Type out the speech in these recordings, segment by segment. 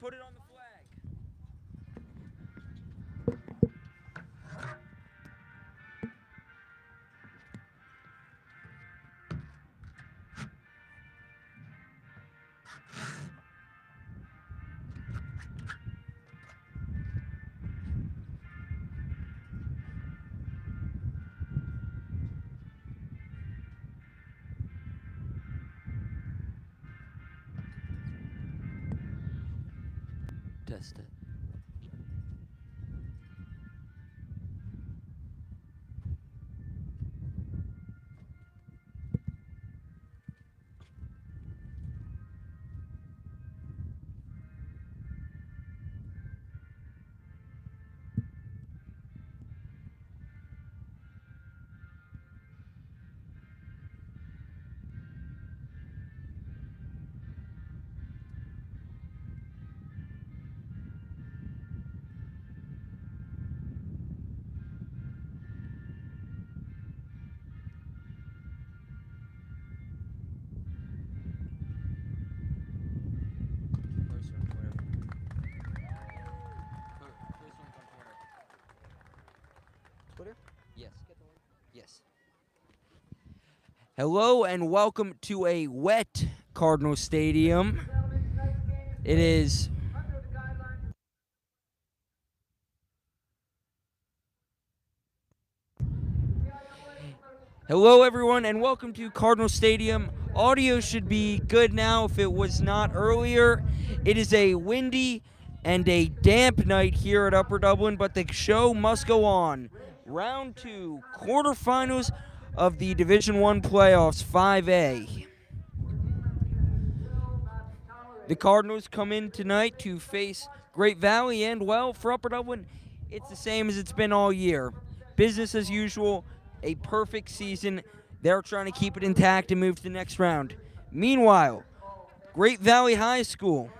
put it on the flag. Test it. Twitter? Yes. Yes. Hello and welcome to a wet Cardinal Stadium. It is Hello everyone and welcome to Cardinal Stadium. Audio should be good now if it was not earlier. It is a windy and a damp night here at Upper Dublin, but the show must go on. Round 2, quarterfinals of the Division 1 playoffs, 5A. The Cardinals come in tonight to face Great Valley, and, well, for Upper Dublin, it's the same as it's been all year. Business as usual, a perfect season. They're trying to keep it intact and move to the next round. Meanwhile, Great Valley High School,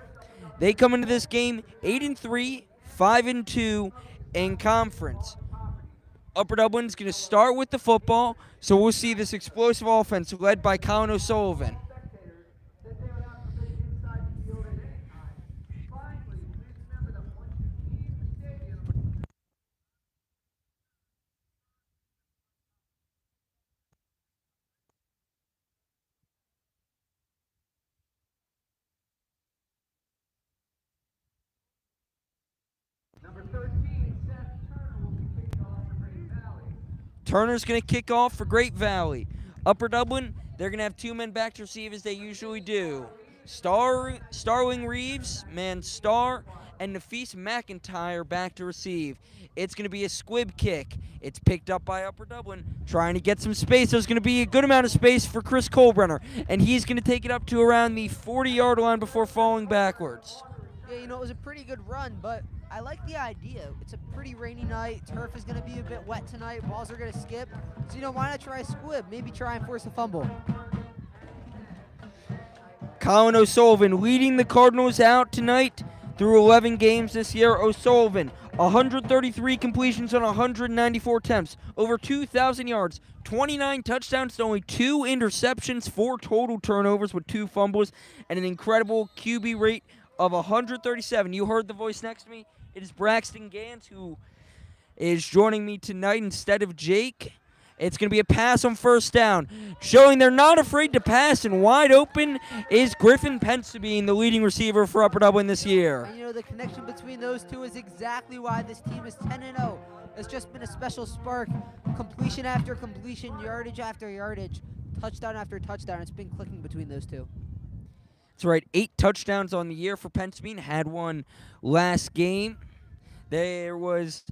they come into this game 8-3, 5-2 in conference. Upper Dublin's going to start with the football, so we'll see this explosive offense led by Colin O'Sullivan. Turner's going to kick off for Great Valley. Upper Dublin, they're going to have two men back to receive as they usually do. Starling Reeves, man Star, and Nafis McIntyre back to receive. It's going to be a squib kick. It's picked up by Upper Dublin, trying to get some space. There's going to be a good amount of space for Chris Colbrenner, and he's going to take it up to around the 40-yard line before falling backwards. Yeah, it was a pretty good run, but I like the idea. It's a pretty rainy night. Turf is going to be a bit wet tonight. Balls are going to skip. So, why not try a squib? Maybe try and force a fumble. Colin O'Sullivan leading the Cardinals out tonight through 11 games this year. O'Sullivan, 133 completions on 194 attempts, over 2,000 yards, 29 touchdowns to only 2 interceptions, 4 total turnovers with 2 fumbles, and an incredible QB rate of 137. You heard the voice next to me. It is Braxton Gantz who is joining me tonight instead of Jake. It's going to be a pass on first down, showing they're not afraid to pass, and wide open is Griffin Pensabine, the leading receiver for Upper Dublin this year. And, the connection between those two is exactly why this team is 10-0. It's just been a special spark, completion after completion, yardage after yardage, touchdown after touchdown. It's been clicking between those two. That's right, 8 touchdowns on the year for Pensabine, had one last game. There was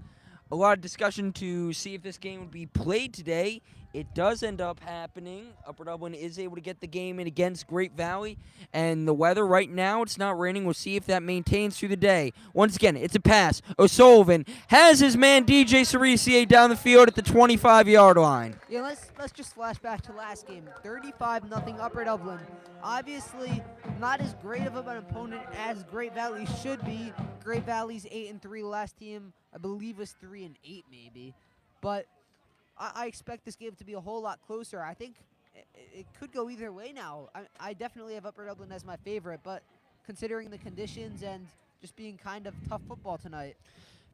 a lot of discussion to see if this game would be played today. It does end up happening. Upper Dublin is able to get the game in against Great Valley. And the weather right now, it's not raining. We'll see if that maintains through the day. Once again, it's a pass. O'Sullivan has his man DJ Cerisier down the field at the 25-yard line. Yeah, let's just flash back to last game. 35-0 Upper Dublin. Obviously, not as great of an opponent as Great Valley should be. Great Valley's 8-3. Last team, I believe, was 3-8 maybe. But I expect this game to be a whole lot closer. I think it could go either way now. I definitely have Upper Dublin as my favorite, but considering the conditions and just being kind of tough football tonight.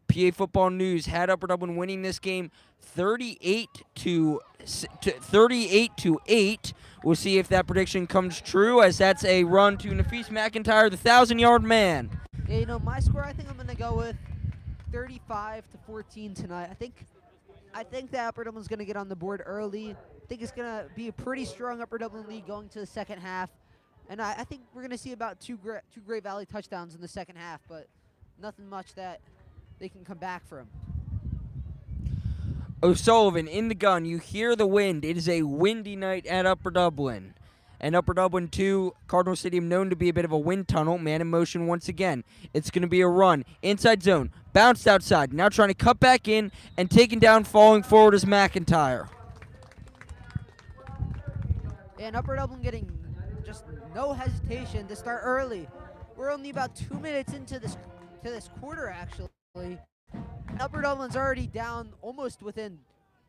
PA Football News had Upper Dublin winning this game 38 to 8. We'll see if that prediction comes true, as that's a run to Nafis McIntyre, the 1,000-yard man. Yeah, my score, I think I'm going to go with 35-14 tonight. I think that Upper Dublin's going to get on the board early. I think it's going to be a pretty strong Upper Dublin lead going to the second half. And I think we're going to see about two Great Valley touchdowns in the second half, but nothing much that they can come back from. O'Sullivan in the gun. You hear the wind. It is a windy night at Upper Dublin. And Upper Dublin 2, Cardinal Stadium, known to be a bit of a wind tunnel. Man in motion once again. It's going to be a run. Inside zone. Bounced outside. Now trying to cut back in and taken down, falling forward is McIntyre. And Upper Dublin getting just no hesitation to start early. We're only about 2 minutes into this quarter, actually. Upper Dublin's already down almost within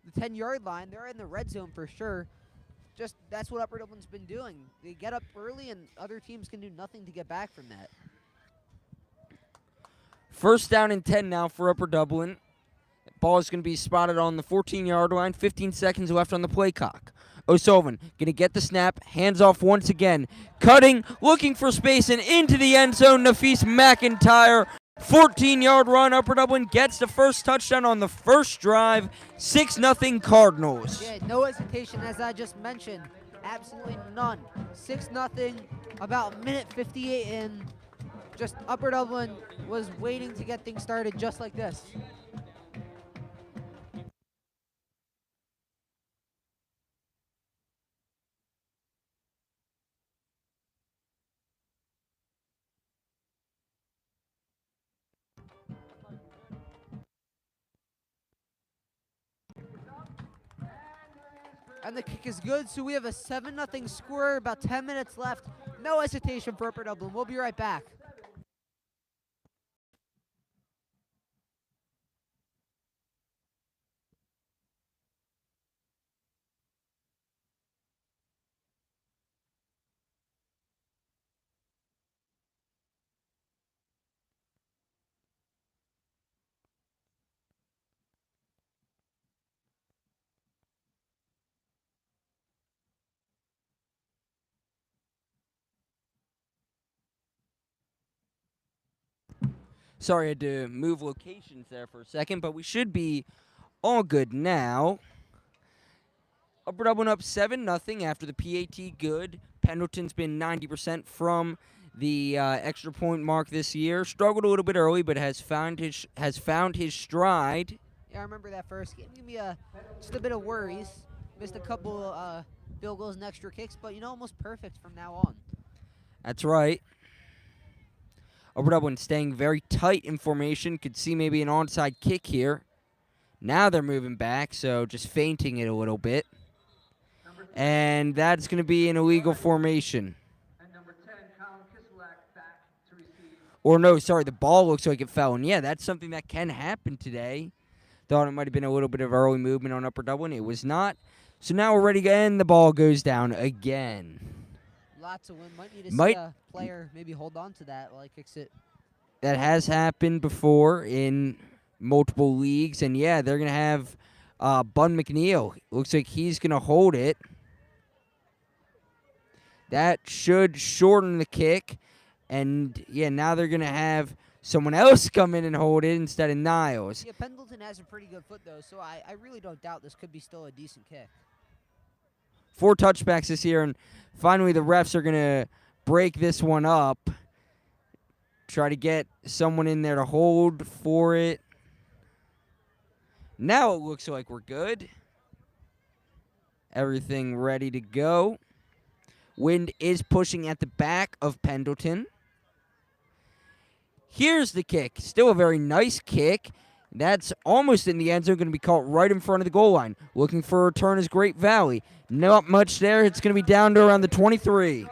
the 10-yard line. They're in the red zone for sure. Just that's what Upper Dublin's been doing. They get up early, and other teams can do nothing to get back from that. First down and 10 now for Upper Dublin. Ball is going to be spotted on the 14-yard line. 15 seconds left on the play clock. O'Sullivan going to get the snap. Hands off once again. Cutting, looking for space, and into the end zone. Nafis McIntyre. 14-yard run. Upper Dublin gets the first touchdown on the first drive. 6-0 Cardinals. Yeah, no hesitation, as I just mentioned. Absolutely none. 6-0, about minute 58 in. Just Upper Dublin was waiting to get things started just like this. And the kick is good, so we have a 7-0 score, about 10 minutes left. No hesitation for Upper Dublin. We'll be right back. Sorry, I had to move locations there for a second, but we should be all good now. Upper Dublin up 7-0 after the PAT good. Pendleton's been 90% from the extra point mark this year. Struggled a little bit early, but has found his stride. Yeah, I remember that first game. Give me just a bit of worries. Missed a couple field goals and extra kicks, but almost perfect from now on. That's right. Upper Dublin staying very tight in formation. Could see maybe an onside kick here. Now they're moving back, so just feinting it a little bit. And that's going to be an illegal formation. Or no, sorry, the ball looks like it fell. And yeah, that's something that can happen today. Thought it might have been a little bit of early movement on Upper Dublin. It was not. So now we're ready, and the ball goes down again. Lots of wind. Might need to see a player maybe hold on to that while he kicks it. That has happened before in multiple leagues. And, yeah, they're going to have Bun McNeil. Looks like he's going to hold it. That should shorten the kick. And, yeah, now they're going to have someone else come in and hold it instead of Niles. Yeah, Pendleton has a pretty good foot, though, so I really don't doubt this could be still a decent kick. 4 touchbacks this year, and finally the refs are going to break this one up. Try to get someone in there to hold for it. Now it looks like we're good. Everything ready to go. Wind is pushing at the back of Pendleton. Here's the kick. Still a very nice kick. That's almost in the end zone. Going to be caught right in front of the goal line. Looking for a return is Great Valley. Not much there. It's going to be down to around the 23.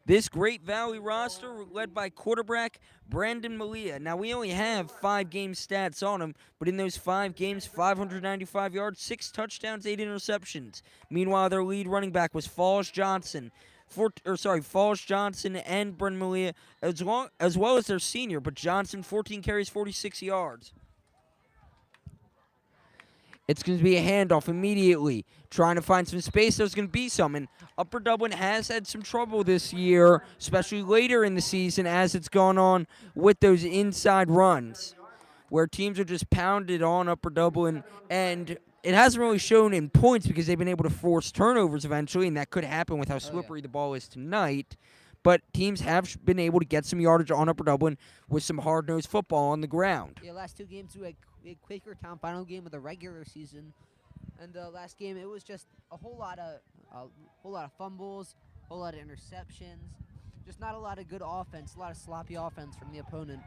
This Great Valley roster led by quarterback Brandon Malia. Now, we only have 5-game stats on him, but in those 5 games, 595 yards, 6 touchdowns, 8 interceptions. Meanwhile, their lead running back was Falls Johnson and Brandon Malia, as well as their senior, but Johnson, 14 carries, 46 yards. It's going to be a handoff immediately. Trying to find some space. There's going to be some. And Upper Dublin has had some trouble this year, especially later in the season as it's gone on with those inside runs, where teams are just pounded on Upper Dublin. And it hasn't really shown in points because they've been able to force turnovers eventually, and that could happen with how slippery the ball is tonight. But teams have been able to get some yardage on Upper Dublin with some hard-nosed football on the ground. Yeah, last 2 games we had Quakertown final game of the regular season, and last game it was just a whole lot of fumbles, a whole lot of interceptions, just not a lot of good offense, a lot of sloppy offense from the opponent.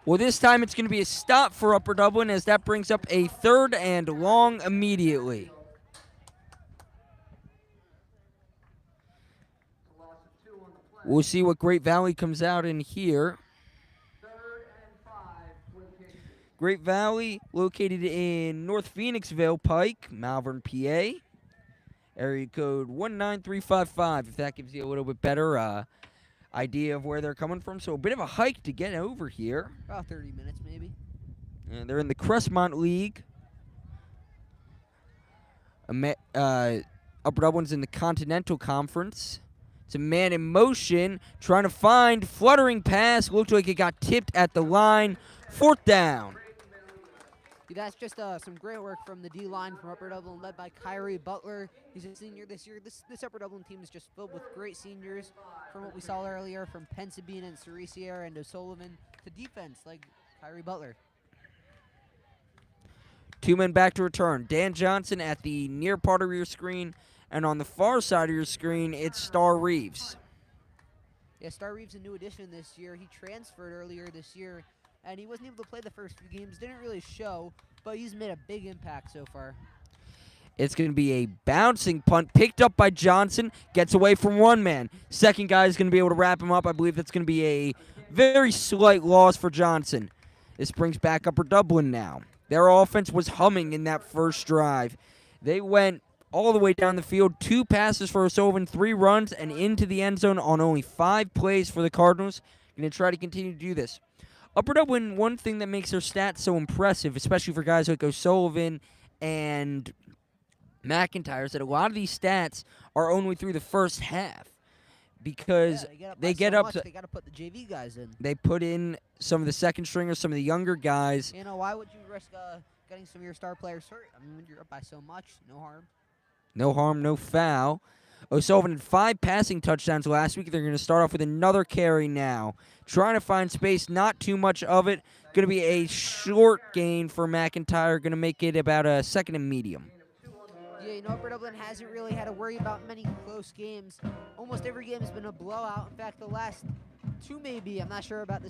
Well, this time it's going to be a stop for Upper Dublin as that brings up a 3rd and long immediately. We'll see what Great Valley comes out in here. Great Valley, located in North Phoenixville Pike, Malvern, PA. Area code 19355, if that gives you a little bit better idea of where they're coming from. So a bit of a hike to get over here. About 30 minutes, maybe. And they're in the Crestmont League. Upper Dublin's in the Continental Conference. It's a man in motion, trying to find fluttering pass. Looked like it got tipped at the line. 4th down. That's just some great work from the D-line from Upper Dublin, led by Kyrie Butler. He's a senior this year. This Upper Dublin team is just filled with great seniors from what we saw earlier, from Pensabine and Cerisier and O'Sullivan to defense, like Kyrie Butler. 2 men back to return. Dan Johnson at the near part of your screen, and on the far side of your screen, it's Star Reeves. Yeah, Star Reeves, a new addition this year. He transferred earlier this year, and he wasn't able to play the first few games. Didn't really show, but he's made a big impact so far. It's going to be a bouncing punt picked up by Johnson. Gets away from one man. Second guy is going to be able to wrap him up. I believe that's going to be a very slight loss for Johnson. This brings back Upper Dublin now. Their offense was humming in that first drive. They went all the way down the field. 2 passes for O'Sullivan, 3 runs, and into the end zone on only 5 plays for the Cardinals. Going to try to continue to do this. Upper Dublin, one thing that makes their stats so impressive, especially for guys like O'Sullivan and McIntyre, is that a lot of these stats are only through the first half because they get up to they got to put the JV guys in. They put in some of the second stringers, some of the younger guys. You know, why would you risk getting some of your star players hurt? I mean, when you're up by so much, no harm. No harm, no foul. O'Sullivan had 5 passing touchdowns last week. They're going to start off with another carry now. Trying to find space, not too much of it. Going to be a short gain for McIntyre. Going to make it about a 2nd and medium. Yeah, you know, Upper Dublin hasn't really had to worry about many close games. Almost every game has been a blowout. In fact, the last 2 maybe. I'm not sure about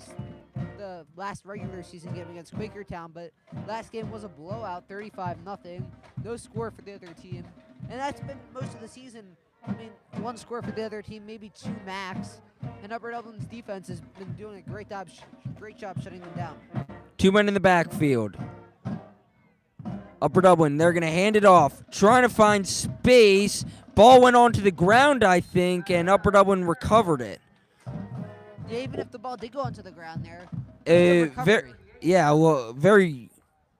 the last regular season game against Quakertown, but last game was a blowout, 35-0. No score for the other team. And that's been most of the season. I mean, 1 score for the other team, maybe 2 max. And Upper Dublin's defense has been doing a great job shutting them down. 2 men in the backfield. Upper Dublin, they're going to hand it off. Trying to find space. Ball went onto the ground, I think, and Upper Dublin recovered it. Yeah, even if the ball did go onto the ground there. Very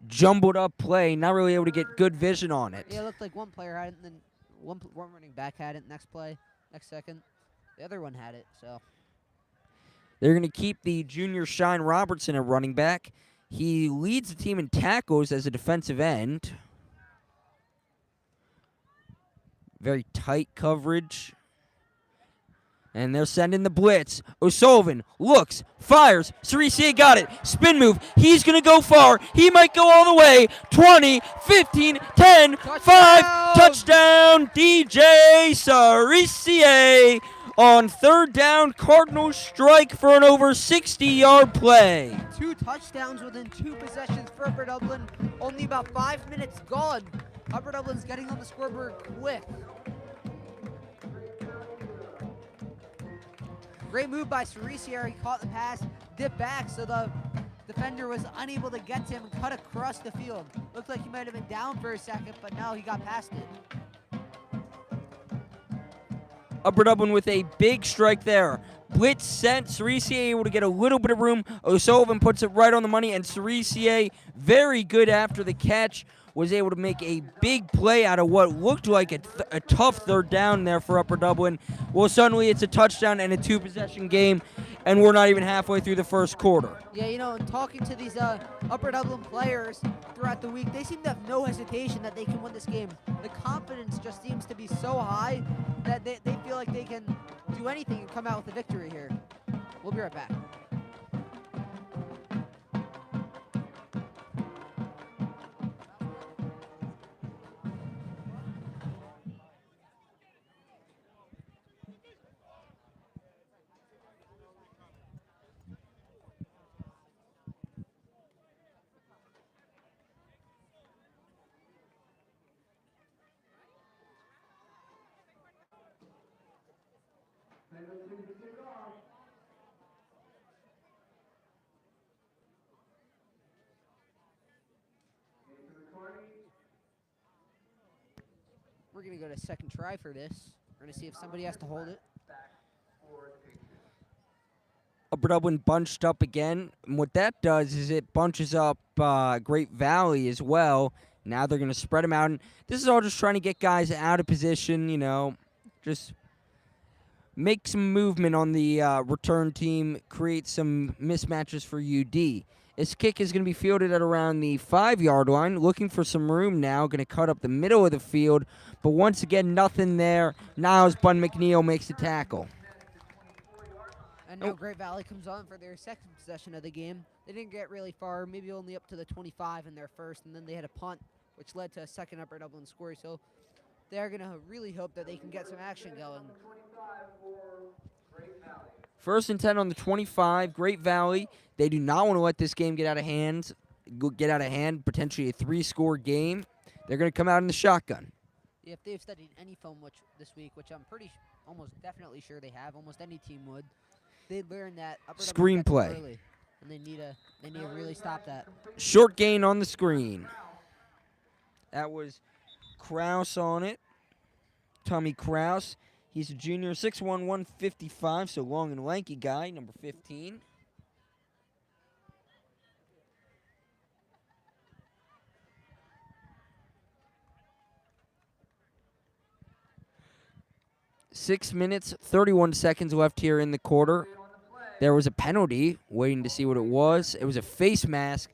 jumbled up play. Not really able to get good vision on it. Yeah, it looked like one player had it, and then one running back had it next second. The other one had it, so. They're going to keep the junior Shine Robertson at running back. He leads the team in tackles as a defensive end. Very tight coverage. And they're sending the blitz. O'Sullivan looks, fires. Cerisier got it. Spin move. He's going to go far. He might go all the way. 20, 15, 10, 5. Touchdown, DJ Cerisier on 3rd down. Cardinals strike for an over 60-yard play. 2 touchdowns within 2 possessions for Upper Dublin. Only about 5 minutes gone. Upper Dublin's getting on the scoreboard quick. Great move by Cerisier. He caught the pass, dipped back, so the defender was unable to get to him and cut across the field. Looked like he might have been down for a second, but now he got past it. Upper Dublin with a big strike there. Blitz sent. Cerisier able to get a little bit of room. O'Sullivan puts it right on the money, and Cerisier, very good after the catch, was able to make a big play out of what looked like a tough third down there for Upper Dublin. Well, suddenly it's a touchdown and a two-possession game, and we're not even halfway through the first quarter. Yeah, you know, talking to these Upper Dublin players throughout the week, they seem to have no hesitation that they can win this game. The confidence just seems to be so high that they feel like they can do anything and come out with a victory here. We'll be right back. We're going to go to second try for this. We're going to see if somebody has to hold it. Upper Dublin bunched up again. And what that does is it bunches up Great Valley as well. Now they're going to spread them out. And this is all just trying to get guys out of position, you know, just make some movement on the return team, create some mismatches for UD. This kick is going to be fielded at around the 5-yard line, looking for some room now, going to cut up the middle of the field. But once again, nothing there. Niles Bun McNeil makes the tackle. And now Great Valley comes on for their second possession of the game. They didn't get really far, maybe only up to the 25 in their first, and then they had a punt, which led to a second Upper Dublin score. So they're going to really hope that they can get some action going. First and 10 on the 25, Great Valley. They do not want to let this game get out of hand, potentially a 3-score game. They're going to come out in the shotgun. Yeah, if they've studied any film this week, which I'm almost definitely sure they have, almost any team would, they'd learn that Upper Dublin gets Screenplay. early, and they need to really stop that. Short gain on the screen. That was Kraus on it. Tommy Kraus. He's a junior, 6'1", 155, so long and lanky guy, number 15. Six minutes, 31 seconds left here in the quarter. There was a penalty, waiting to see what it was. It was a face mask.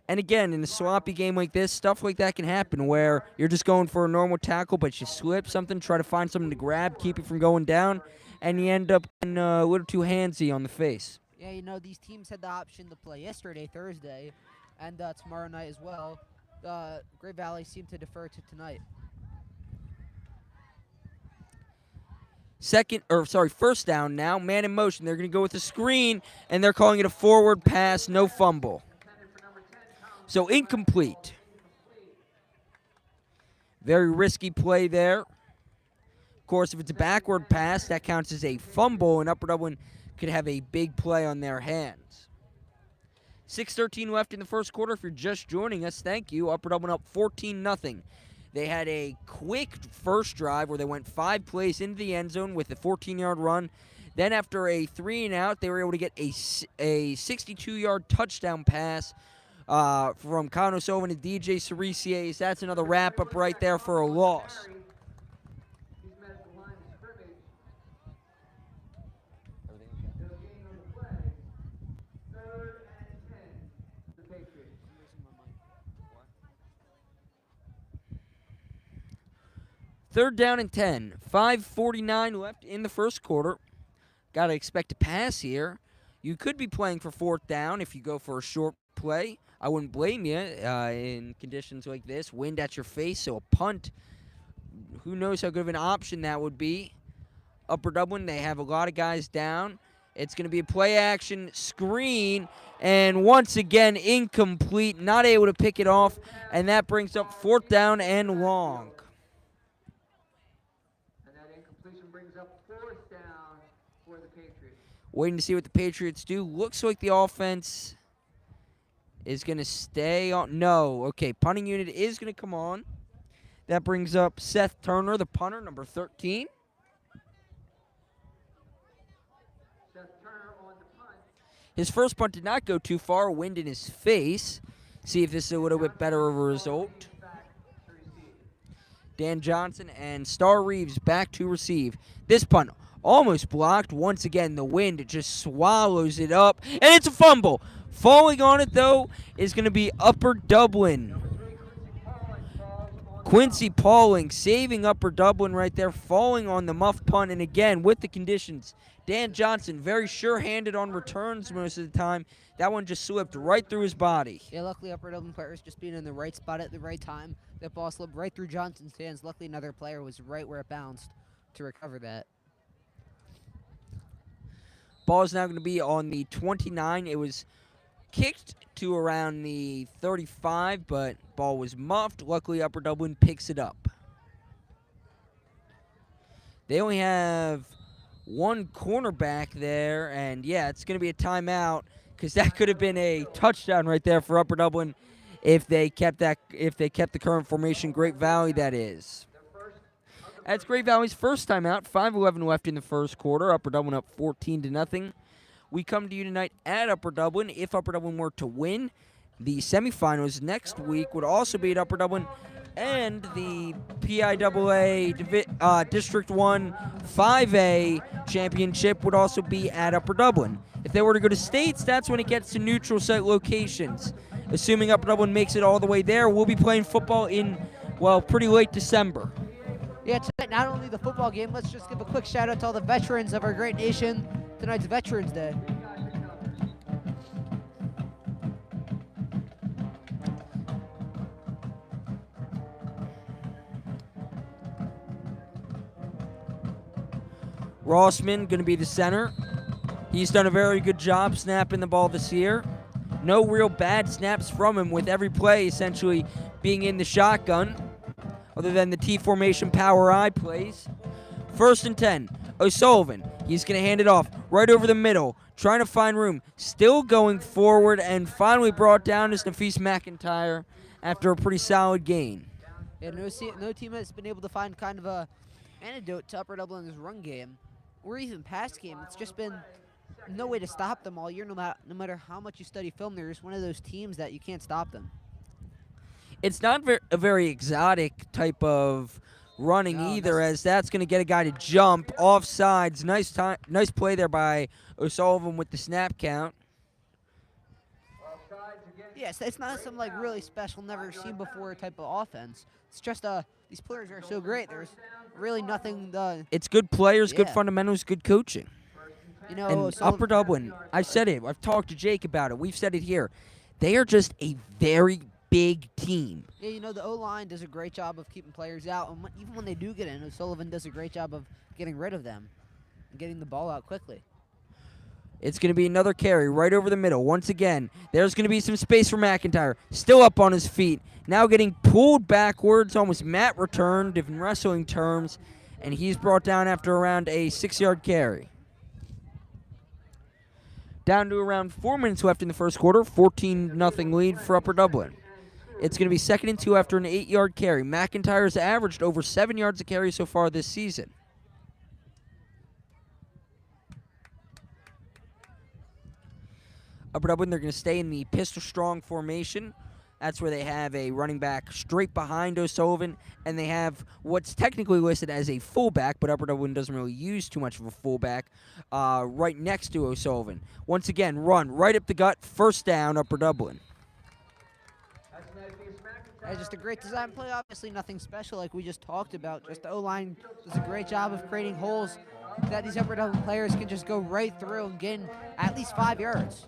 And again, in a sloppy game like this, stuff like that can happen where you're just going for a normal tackle, but you slip something, try to find something to grab, keep it from going down, and you end up getting a little too handsy on the face. Yeah, you know, these teams had the option to play yesterday, Thursday, and tomorrow night as well. Great Valley seemed to defer to tonight. First down now, man in motion. They're going to go with a screen, and they're calling it a forward pass, no fumble. So incomplete. Very risky play there. Of course, if it's a backward pass, that counts as a fumble, and Upper Dublin could have a big play on their hands. 6:13 left in the first quarter. If you're just joining us, thank you. Upper Dublin up 14-0. They had a quick first drive where they went 5 plays into the end zone with a 14-yard run. Then after a 3-and-out, they were able to get a 62-yard touchdown pass from Connor O'Sullivan and DJ Cerisier. That's another wrap-up right there for a loss. Third down and 10. 5:49 left in the first quarter. Got to expect a pass here. You could be playing for fourth down if you go for a short play. I wouldn't blame you in conditions like this. Wind at your face, so a punt. Who knows how good of an option that would be. Upper Dublin, they have a lot of guys down. It's going to be a play-action screen, and once again, incomplete. Not able to pick it off, and that brings up fourth down and long. And that incompletion brings up fourth down for the Patriots. Waiting to see what the Patriots do. Looks like the offense is going to stay on. No. Okay, punting unit is going to come on. That brings up Seth Turner, the punter, number 13. His first punt did not go too far. Wind in his face. See if this is a little bit better of a result. Dan Johnson and Star Reeves back to receive. This punt almost blocked. Once again, the wind just swallows it up. And it's a fumble. Falling on it, though, is going to be Upper Dublin. Quincy Pauling saving Upper Dublin right there, falling on the muff punt. And again, with the conditions, Dan Johnson very sure-handed on returns most of the time. That one just slipped right through his body. Yeah, luckily Upper Dublin players just being in the right spot at the right time. That ball slipped right through Johnson's hands. Luckily another player was right where it bounced to recover that. Ball is now going to be on the 29. It was kicked to around the 35, but ball was muffed. Luckily, Upper Dublin picks it up. They only have one cornerback there, and yeah, it's going to be a timeout because that could have been a touchdown right there for Upper Dublin if they kept the current formation. Great Valley, that is. That's Great Valley's first timeout. 5:11 left in the first quarter. Upper Dublin up 14-0. We come to you tonight at Upper Dublin. If Upper Dublin were to win, the semifinals next week would also be at Upper Dublin, and the PIAA District 1 5A championship would also be at Upper Dublin. If they were to go to states, that's when it gets to neutral site locations. Assuming Upper Dublin makes it all the way there, we'll be playing football in, well, pretty late December. Yeah, tonight, not only the football game, let's just give a quick shout out to all the veterans of our great nation. Tonight's Veterans Day. Rossman going to be the center. He's done a very good job snapping the ball this year. No real bad snaps from him, with every play essentially being in the shotgun, other than the T formation power I plays. 1st and 10. O'Sullivan. He's going to hand it off right over the middle, trying to find room. Still going forward, and finally brought down is Nafis McIntyre after a pretty solid gain. Yeah, no team has been able to find kind of a antidote to Upper Dublin's run game, or even pass game. It's just been no way to stop them all year, no matter how much you study film. They're just one of those teams that you can't stop them. It's not a very exotic type of running either, as that's going to get a guy to jump off sides. Nice play there by O'Sullivan with the snap count. Yes, it's not some like really special, never seen before type of offense. It's just these players are so great. There's really nothing. It's good players, good fundamentals, good coaching. You know, and Upper Dublin, I've said it. I've talked to Jake about it. We've said it here. They are just a very big team. Yeah, you know, the O-line does a great job of keeping players out, and even when they do get in, O'Sullivan does a great job of getting rid of them and getting the ball out quickly. It's going to be another carry right over the middle. Once again, there's going to be some space for McIntyre. Still up on his feet. Now getting pulled backwards, almost mat returned in wrestling terms, and he's brought down after around a 6-yard carry. Down to around 4 minutes left in the first quarter. 14-0 lead for Upper Dublin. It's going to be 2nd and 2 after an 8-yard carry. McIntyre's averaged over 7 yards a carry so far this season. Upper Dublin, they're going to stay in the pistol strong formation. That's where they have a running back straight behind O'Sullivan, and they have what's technically listed as a fullback, but Upper Dublin doesn't really use too much of a fullback, right next to O'Sullivan. Once again, run right up the gut, 1st down, Upper Dublin. Just a great design play. Obviously nothing special like we just talked about. Just the O-line does a great job of creating holes that these Upper Dublin players can just go right through and gain at least 5 yards.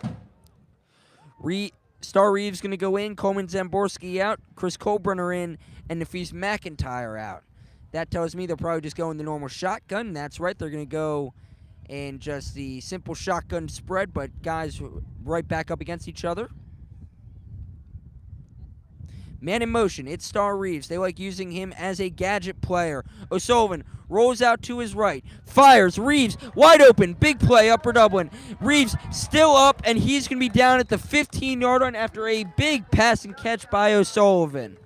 Star Reeves going to go in, Coleman Zamborski out, Chris Colbrunner in, and Nafis McIntyre out. That tells me they'll probably just go in the normal shotgun. That's right, they're going to go in just the simple shotgun spread, but guys right back up against each other. Man in motion, it's Star Reeves. They like using him as a gadget player. O'Sullivan rolls out to his right, fires, Reeves wide open, big play, Upper Dublin. Reeves still up, and he's going to be down at the 15-yard line after a big pass and catch by O'Sullivan.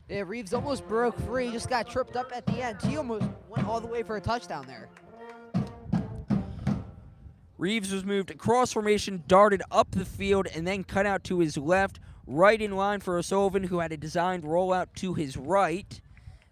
Yeah, Reeves almost broke free, just got tripped up at the end. He almost went all the way for a touchdown there. Reeves was moved across formation, darted up the field, and then cut out to his left, right in line for O'Sullivan, who had a designed rollout to his right,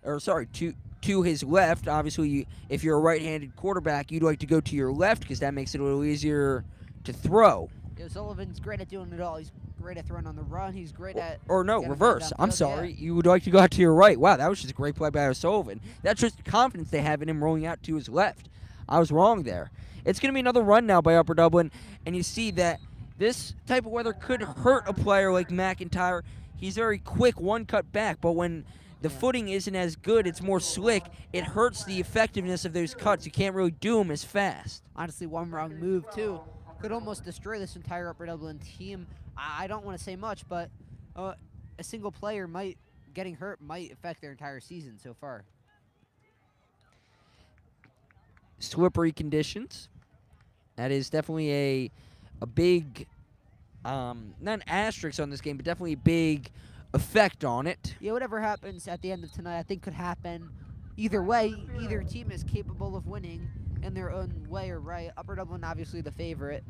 to his left. Obviously, if you're a right-handed quarterback, you'd like to go to your left because that makes it a little easier to throw. Yeah, O'Sullivan's great at doing it all. He's great at throwing on the run. He's great at... Or no, reverse. I'm sorry. Yeah. You would like to go out to your right. Wow, that was just a great play by O'Sullivan. That's just the confidence they have in him rolling out to his left. I was wrong there. It's going to be another run now by Upper Dublin, and you see that this type of weather could hurt a player like McIntyre. He's very quick, one cut back, but when the footing isn't as good, it's more slick, it hurts the effectiveness of those cuts. You can't really do them as fast. Honestly, one wrong move, too, could almost destroy this entire Upper Dublin team. I don't want to say much, but a single player getting hurt might affect their entire season so far. Slippery conditions. That is definitely a big, not an asterisk on this game, but definitely a big effect on it. Yeah, whatever happens at the end of tonight, I think could happen either way. Either team is capable of winning in their own way or right. Upper Dublin, obviously the favorite,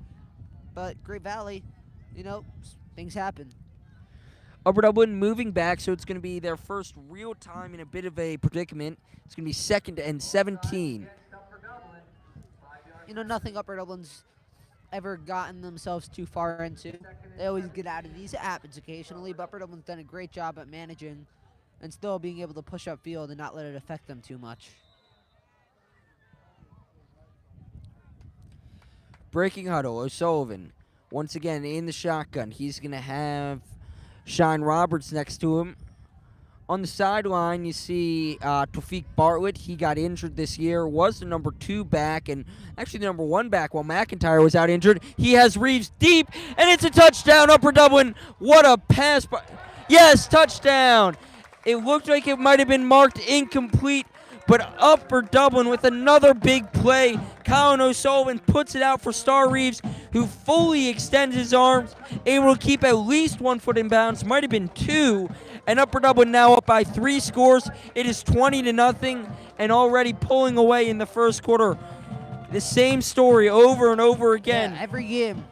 but Great Valley, things happen. Upper Dublin moving back, so it's going to be their first real time in a bit of a predicament. It's going to be 2nd and 17. Nothing Upper Dublin's ever gotten themselves too far into. They always get out of these. It happens occasionally, but Upper Dublin's done a great job at managing and still being able to push upfield and not let it affect them too much. Breaking huddle, O'Sullivan once again in the shotgun. He's going to have Shine Roberts next to him. On the sideline, you see Tawfiq Bartlett. He got injured this year, was the number 2 back, and actually the number 1 back while McIntyre was out injured. He has Reeves deep, and it's a touchdown, Upper Dublin. What a pass. Yes, touchdown. It looked like it might have been marked incomplete, but Upper Dublin with another big play. Colin O'Sullivan puts it out for Star Reeves, who fully extends his arms, able to keep at least 1 foot in bounds, might have been 2, and Upper Dublin now up by 3 scores. It is 20-0, and already pulling away in the first quarter. The same story over and over again. Yeah, every game.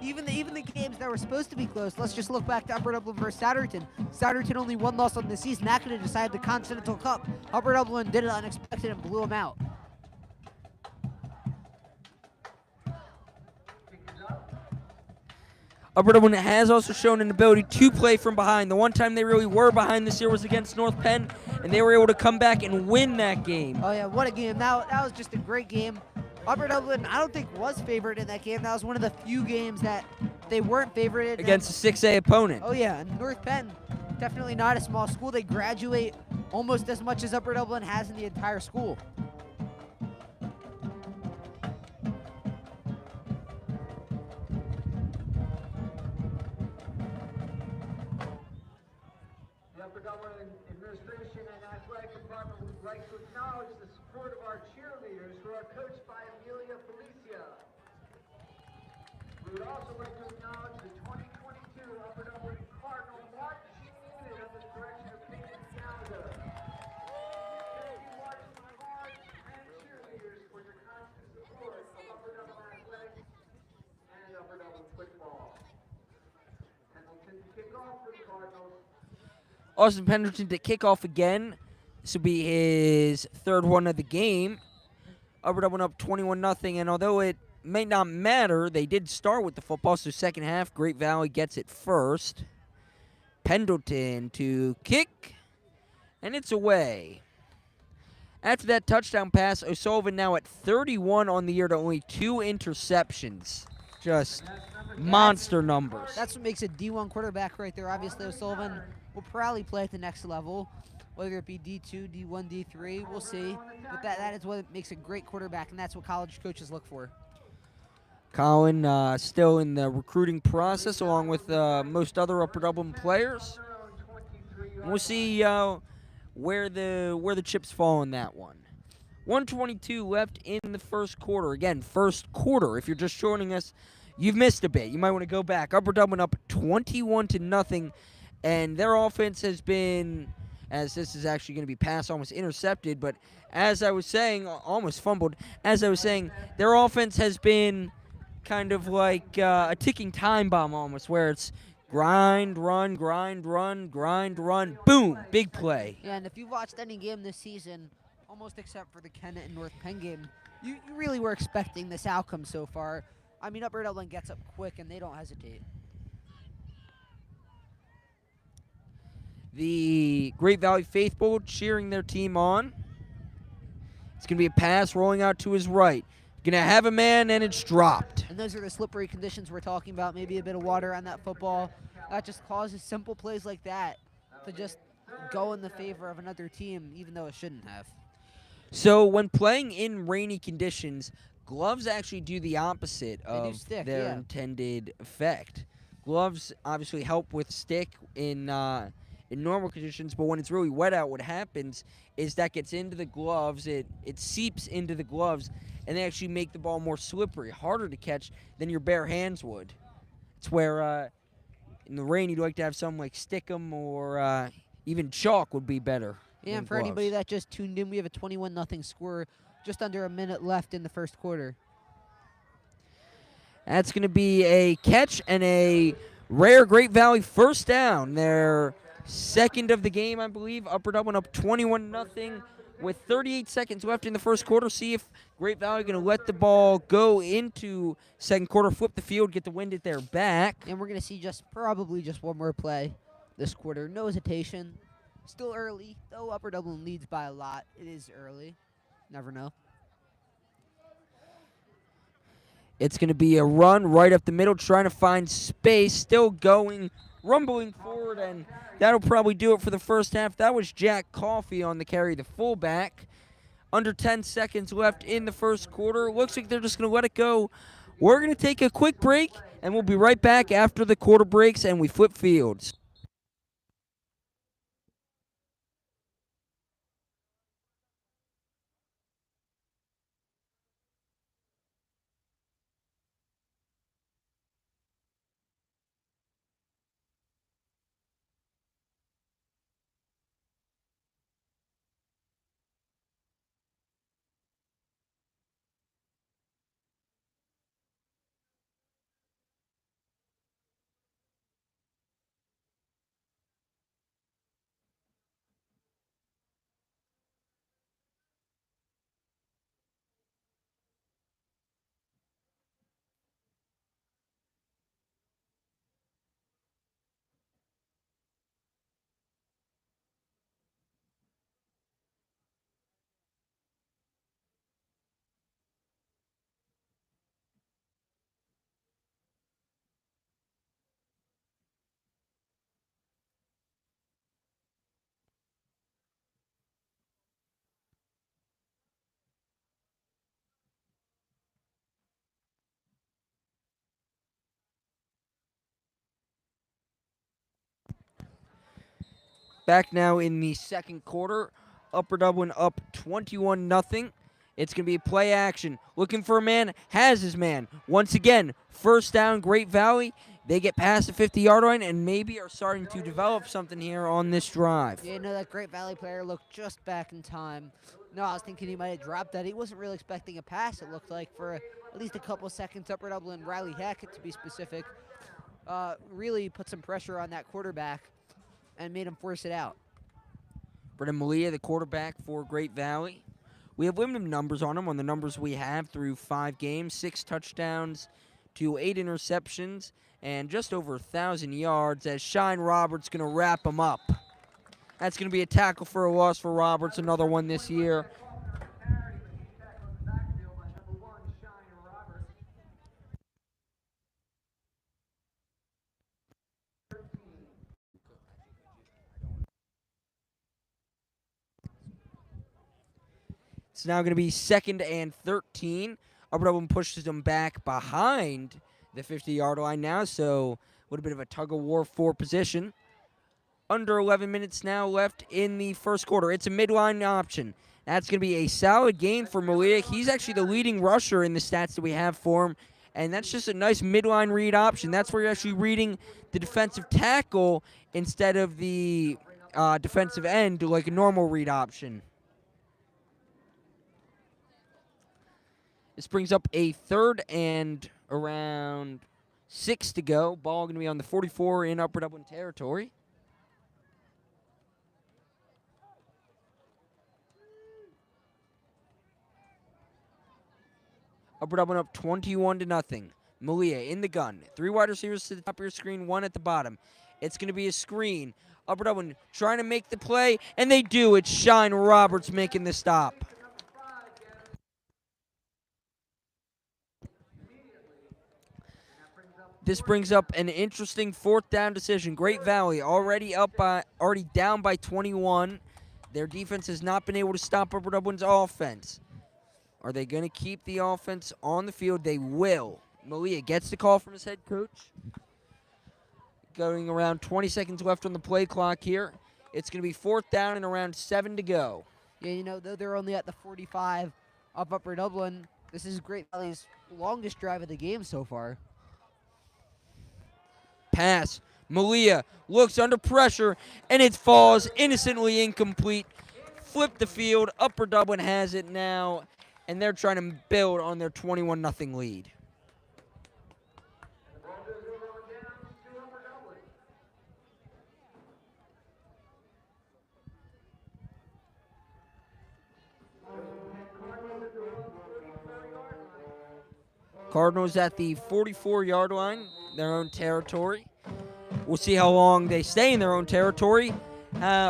Even the games that were supposed to be close. Let's just look back to Upper Dublin versus Satterton. Satterton only 1 loss on the season. That could have decided the Continental Cup. Upper Dublin did it unexpected and blew them out. Upper Dublin has also shown an ability to play from behind. The one time they really were behind this year was against North Penn, and they were able to come back and win that game. Oh, yeah, what a game. That was just a great game. Upper Dublin, I don't think, was favored in that game. That was one of the few games that they weren't favored against a 6A opponent. Oh, yeah, and North Penn, definitely not a small school. They graduate almost as much as Upper Dublin has in the entire school. The Upper Dublin administration and athletic department would like to acknowledge the support of our cheerleaders who are coached by Amelia Felicia. We would also like to acknowledge the 2022 Upper Dublin Cardinal marching unit under the direction of Peyton Gallagher. Thank you, marching guards and cheerleaders, for your constant support of Upper Dublin athletics and Upper Dublin football. Pendleton to kick off for the Cardinals. Austin Pendleton to kick off again. This will be his 3rd one of the game. Upper Dublin up 21-0, and although it may not matter, they did start with the football, so second half, Great Valley gets it first. Pendleton to kick, and it's away. After that touchdown pass, O'Sullivan now at 31 on the year to only 2 interceptions. Just monster numbers. That's what makes a D1 quarterback right there. Obviously, O'Sullivan will probably play at the next level, whether it be D2, D1, D3. We'll see. But that is what makes a great quarterback, and that's what college coaches look for. Colin still in the recruiting process along with most other Upper Dublin players. And we'll see where the chips fall in that one. 1:22 left in the first quarter. Again, first quarter. If you're just joining us, you've missed a bit. You might want to go back. Upper Dublin up 21-0, and their offense has been, as this is actually going to be passed, almost intercepted, but as I was saying, almost fumbled. As I was saying, their offense has been kind of like a ticking time bomb almost, where it's grind, run, grind, run, grind, run, boom, big play. Yeah, and if you've watched any game this season, almost except for the Kennet and North Penn game, you really were expecting this outcome so far. I mean, Upper Dublin gets up quick, and they don't hesitate. The Great Valley faithful cheering their team on. It's going to be a pass rolling out to his right. Going to have a man, and it's dropped. And those are the slippery conditions we're talking about. Maybe a bit of water on that football. That just causes simple plays like that to just go in the favor of another team, even though it shouldn't have. So when playing in rainy conditions, gloves actually do the opposite of stick, their yeah. intended effect. Gloves obviously help with stick in normal conditions, but when it's really wet out, what happens is that gets into the gloves, it seeps into the gloves, and they actually make the ball more slippery, harder to catch than your bare hands would. It's where in the rain you'd like to have something like Stickum or even chalk would be better. Yeah, and for gloves. anybody that just tuned in, we have a 21-0 score, just under a minute left in the first quarter. That's going to be a catch and a rare Great Valley first down. Their second of the game, I believe. Upper Dublin up 21-0 with 38 seconds left in the first quarter. See if Great Valley going to let the ball go into second quarter, flip the field, get the wind at their back. And we're going to see probably just one more play this quarter. No hesitation. Still early, though Upper Dublin leads by a lot. It is early. Never know. It's going to be a run right up the middle, trying to find space, still going, rumbling forward, and that'll probably do it for the first half. That was Jack Coffey on the carry, the fullback. Under 10 seconds left in the first quarter. Looks like they're just going to let it go. We're going to take a quick break, and we'll be right back after the quarter breaks and we flip fields. Back now in the second quarter. Upper Dublin up 21-0. It's going to be play action. Looking for a man, has his man. Once again, first down, Great Valley. They get past the 50-yard line and maybe are starting to develop something here on this drive. Yeah, that Great Valley player looked just back in time. No, I was thinking he might have dropped that. He wasn't really expecting a pass, it looked like, for at least a couple seconds. Upper Dublin, Riley Hackett, to be specific, really put some pressure on that quarterback and made him force it out. Brendan Malia, the quarterback for Great Valley. We have limited numbers on him. On the numbers we have through 5 games, 6 touchdowns to 8 interceptions, and just over 1,000 yards as Shine Roberts going to wrap him up. That's going to be a tackle for a loss for Roberts, another one this year. It's now going to be 2nd and 13. Upper Dublin pushes them back behind the 50-yard line now, so a little bit of a tug-of-war for position. Under 11 minutes now left in the first quarter. It's a midline option. That's going to be a solid gain for Malia. He's actually the leading rusher in the stats that we have for him, and that's just a nice midline read option. That's where you're actually reading the defensive tackle instead of the defensive end like a normal read option. This brings up a 3rd and around 6 to go. Ball going to be on the 44 in Upper Dublin territory. Upper Dublin up 21-0. Malia in the gun. 3 wide receivers to the top of your screen, 1 at the bottom. It's going to be a screen. Upper Dublin trying to make the play, and they do. It's Shine Roberts making the stop. This brings up an interesting 4th down decision. Great Valley already down by 21. Their defense has not been able to stop Upper Dublin's offense. Are they going to keep the offense on the field? They will. Malia gets the call from his head coach. Going around 20 seconds left on the play clock here. It's going to be 4th down and around 7 to go. Yeah, you know, though they're only at the 45 of Upper Dublin, this is Great Valley's longest drive of the game so far. Pass. Malia looks under pressure, and it falls innocently incomplete. Flip the field. Upper Dublin has it now, and they're trying to build on their 21-0 lead. Cardinals at the 44-yard line, their own territory. We'll see how long they stay in their own territory.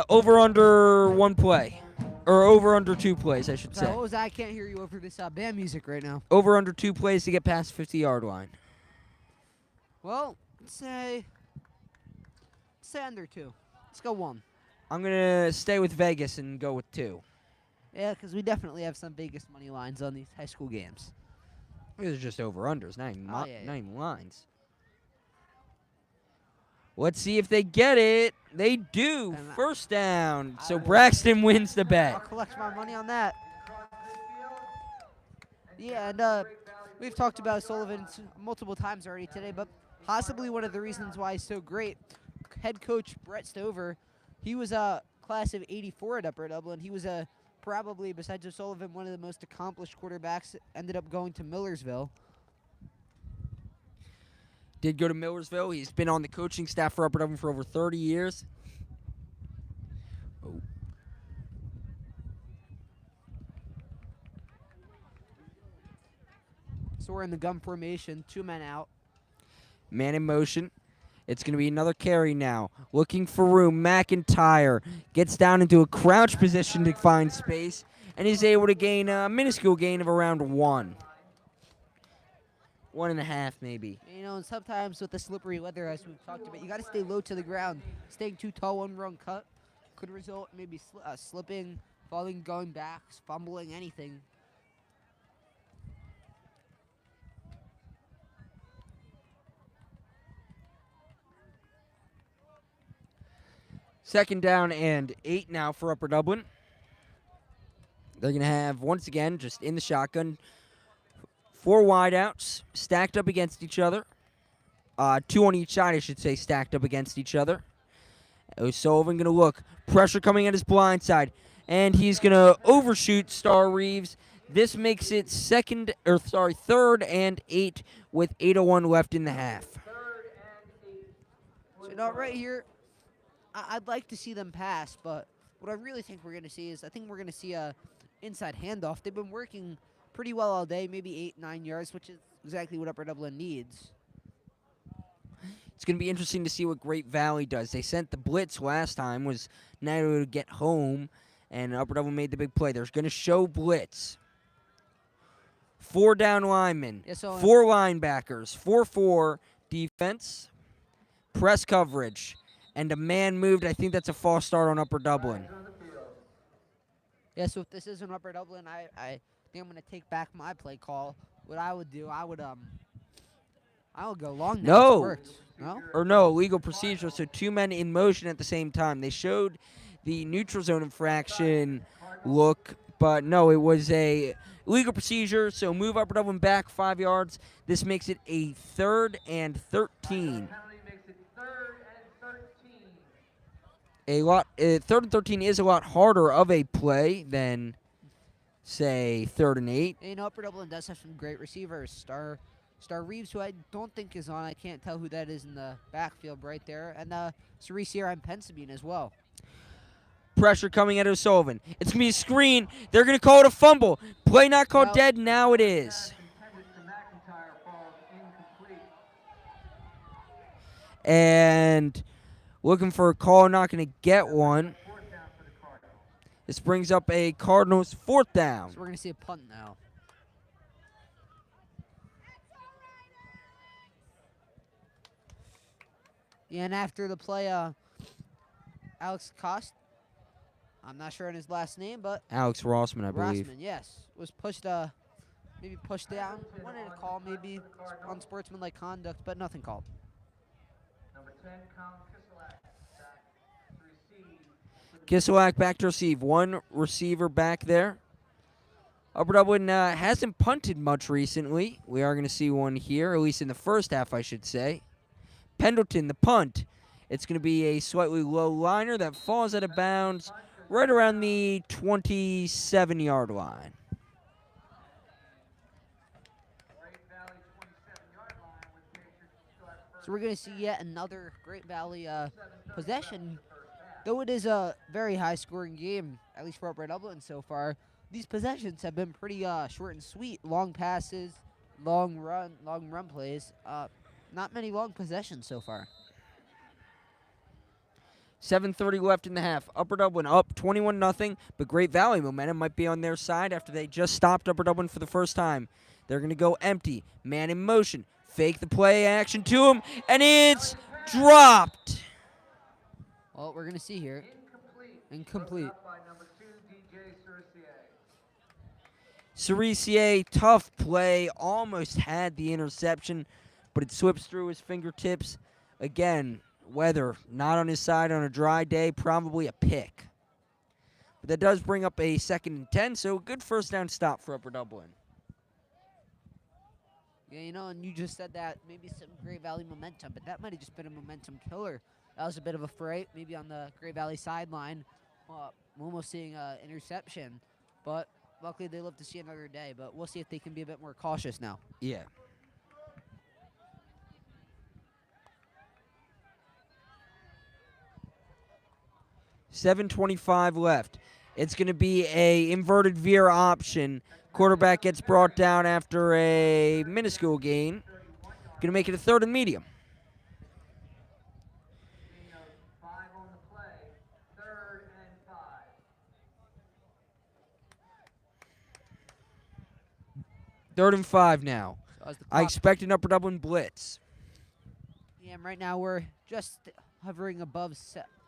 Over under 1 play. Or over under 2 plays, I should say. What was that? I can't hear you over this band music right now. Over under 2 plays to get past the 50-yard line. Well, let's say under 2. Let's go 1. I'm going to stay with Vegas and go with 2. Yeah, because we definitely have some Vegas money lines on these high school games. These are just over-unders, not even, Oh, yeah. not even lines. Let's see if they get it. They do. And First down. So Braxton wins the I'll bet. collect my money on that. Yeah, and we've talked about Sullivan multiple times already today, but possibly one of the reasons why he's so great, head coach Brett Stover, he was a class of 84 at Upper Dublin. He was probably, besides O'Sullivan, one of the most accomplished quarterbacks, ended up going to Millersville. Did go to Millersville. He's been on the coaching staff for Upper Dublin for over 30 years. Oh. So we're in the gun formation, 2 men out. Man in motion. It's going to be another carry now. Looking for room. McIntyre gets down into a crouch position to find space and is able to gain a minuscule gain of around 1. 1.5 maybe. You know, and sometimes with the slippery weather, as we've talked about, you got to stay low to the ground. Staying too tall, one wrong cut could result in maybe slipping, falling, going back, fumbling, anything. Second down and 8 now for Upper Dublin. They're going to have, once again, just in the shotgun, 4 wideouts stacked up against each other. 2 on each side, I should say, stacked up against each other. O'Sullivan going to look. Pressure coming at his blind side. And he's going to overshoot Star Reeves. This makes it 3rd and 8 with 8:01 left in the half. So, you know, right here, I'd like to see them pass, but what I really think we're going to see is I think we're going to see a inside handoff. They've been working pretty well all day, maybe 8-9 yards, which is exactly what Upper Dublin needs. It's going to be interesting to see what Great Valley does. They sent the blitz last time, was not able to get home, and Upper Dublin made the big play. They're going to show blitz. 4 down linemen, 4 linebackers, 4-4 defense, press coverage, and a man moved. I think that's a false start on Upper Dublin. Yeah, so if this isn't Upper Dublin, I think I'm going to take back my play call. what I would do, I would go long now. No. It's worked. No? Or no, illegal procedure, so 2 men in motion at the same time. They showed the neutral zone infraction look, but no, it was a illegal procedure, so move Upper Dublin back 5 yards. This makes it a 3rd and 13. Penalty makes it 3rd and 13. 3rd and 13 is a lot harder of a play than, say, 3rd and 8. And Upper Dublin does have some great receivers. Star Reeves, who I don't think is on. I can't tell who that is in the backfield right there. And Cerise here on Pensabine as well. Pressure coming at O'Sullivan. It's going to be a screen. They're going to call it a fumble. Play not called Well, dead. Now it is. Intended for McIntyre falls incomplete. And looking for a call. Not going to get one. 4th down for the Cardinals. This brings up a Cardinals 4th down. So we're going to see a punt now. Yeah, and after the play, Alex Cost, I'm not sure on his last name, but Alex Rossman, I believe. Rossman, yes, was pushed, maybe pushed down. Wanted a call, maybe unsportsmanlike conduct, but nothing called. Number 10, Colin Kiselak, back to receive. Kiselak back to receive. One receiver back there. Upper Dublin hasn't punted much recently. We are going to see one here, at least in the first half, I should say. Pendleton, the punt. It's going to be a slightly low liner that falls out of bounds right around the 27-yard line. Great Valley 27-yard line with Patriots still at first. So we're going to see yet another Great Valley possession. Though it is a very high-scoring game, at least for Upper Dublin so far, these possessions have been pretty short and sweet. Long passes, long run plays. Not many long possessions so far. 7:30 left in the half. Upper Dublin up 21-0, but Great Valley momentum might be on their side after they just stopped Upper Dublin for the first time. They're going to go empty. Man in motion. Fake the play action to him, and it's dropped. Well, we're going to see here. Incomplete. Broken up by number 2, DJ Cerisier. Cerisier, tough play, almost had the interception, but it slips through his fingertips. Again, weather not on his side on a dry day, probably a pick. But that does bring up a 2nd and 10, so a good first down stop for Upper Dublin. Yeah, you know, and you just said that maybe some Great Valley momentum, but that might have just been a momentum killer. That was a bit of a fright, maybe on the Great Valley sideline. Almost seeing an interception, but luckily they live to see another day. But we'll see if they can be a bit more cautious now. Yeah. $7:25 left. It's going to be a inverted veer option. Quarterback gets brought down after a minuscule gain. Going to make it a 3rd and medium. 5 on the play. 3rd and 5. 3rd and 5 now. So as the I clock- expect an Upper Dublin blitz. Yeah, and right now we're just hovering above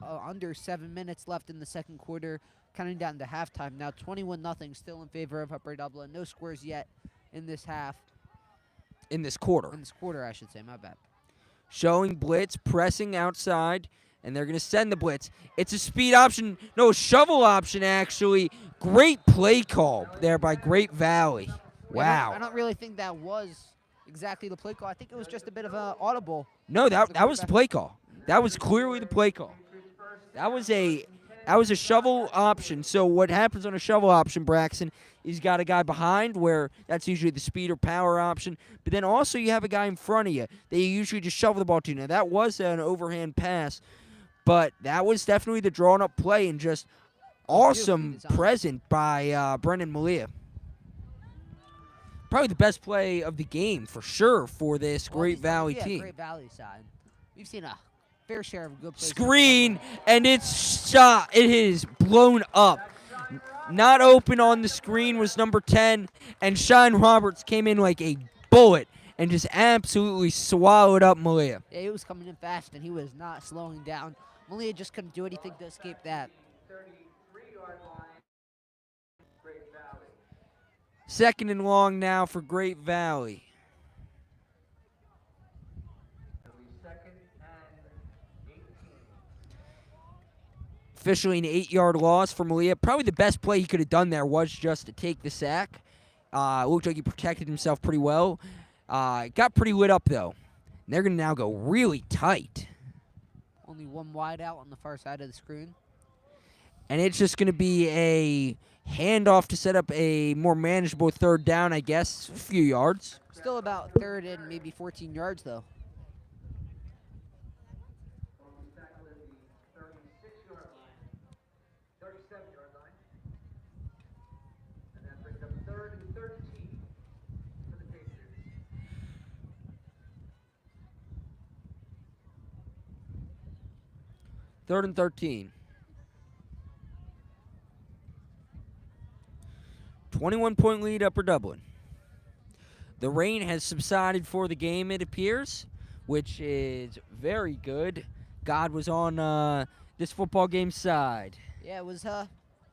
under 7 minutes left in the second quarter, counting down to halftime. Now 21-0 still in favor of Upper Dublin. No scores yet in this half. In this quarter. In this quarter, I should say. My bad. Showing blitz, pressing outside, and they're going to send the blitz. It's a speed option. No, shovel option, actually. Great play call there by Great Valley. Wow. I don't really think that was exactly the play call. I think it was just a bit of an audible. No, that was the play call. That was clearly the play call. That was a shovel option. So what happens on a shovel option, Braxton, is you got a guy behind where that's usually the speed or power option. But then also you have a guy in front of you that you usually just shovel the ball to. Now, that was an overhand pass, but that was definitely the drawn-up play and just awesome present by Brendan Malia. Probably the best play of the game for sure for this Great Valley team. Great Valley side. We've seen a fair share of good plays. Screen, and it's shot. It is blown up. Not open on the screen was number 10, and Shine Roberts came in like a bullet and just absolutely swallowed up Malia. Yeah, he was coming in fast, and he was not slowing down. Malia just couldn't do anything to escape that. 33-yard line, Great Valley. Second and long now for Great Valley. It'll be second and 18. Officially an 8-yard loss for Malia. Probably the best play he could have done there was just to take the sack. It looked like he protected himself pretty well. Got pretty lit up, though. And they're going to now go really tight. Only one wide out on the far side of the screen. And it's just going to be a handoff to set up a more manageable third down, I guess. A few yards. Still about third and maybe 14 yards, though. Almost tackled at the 36-yard line. 37-yard line. And that brings up third and 13 for the Patriots. Third and 13. 21-point lead, Upper Dublin. The rain has subsided for the game, it appears, which is very good. God was on this football game's side. Yeah, it was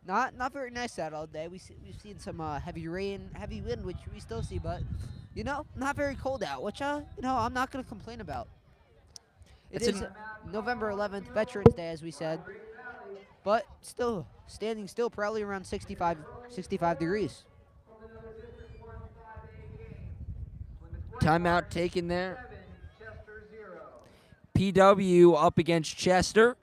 not very nice out all day. We've seen some heavy rain, heavy wind, which we still see, but not very cold out, which I'm not gonna complain about. It It's is November 11th, Veterans Day, as we said, but still standing still, probably around 65 degrees. Timeout taken there. 7, Chester 0. PW up against Chester.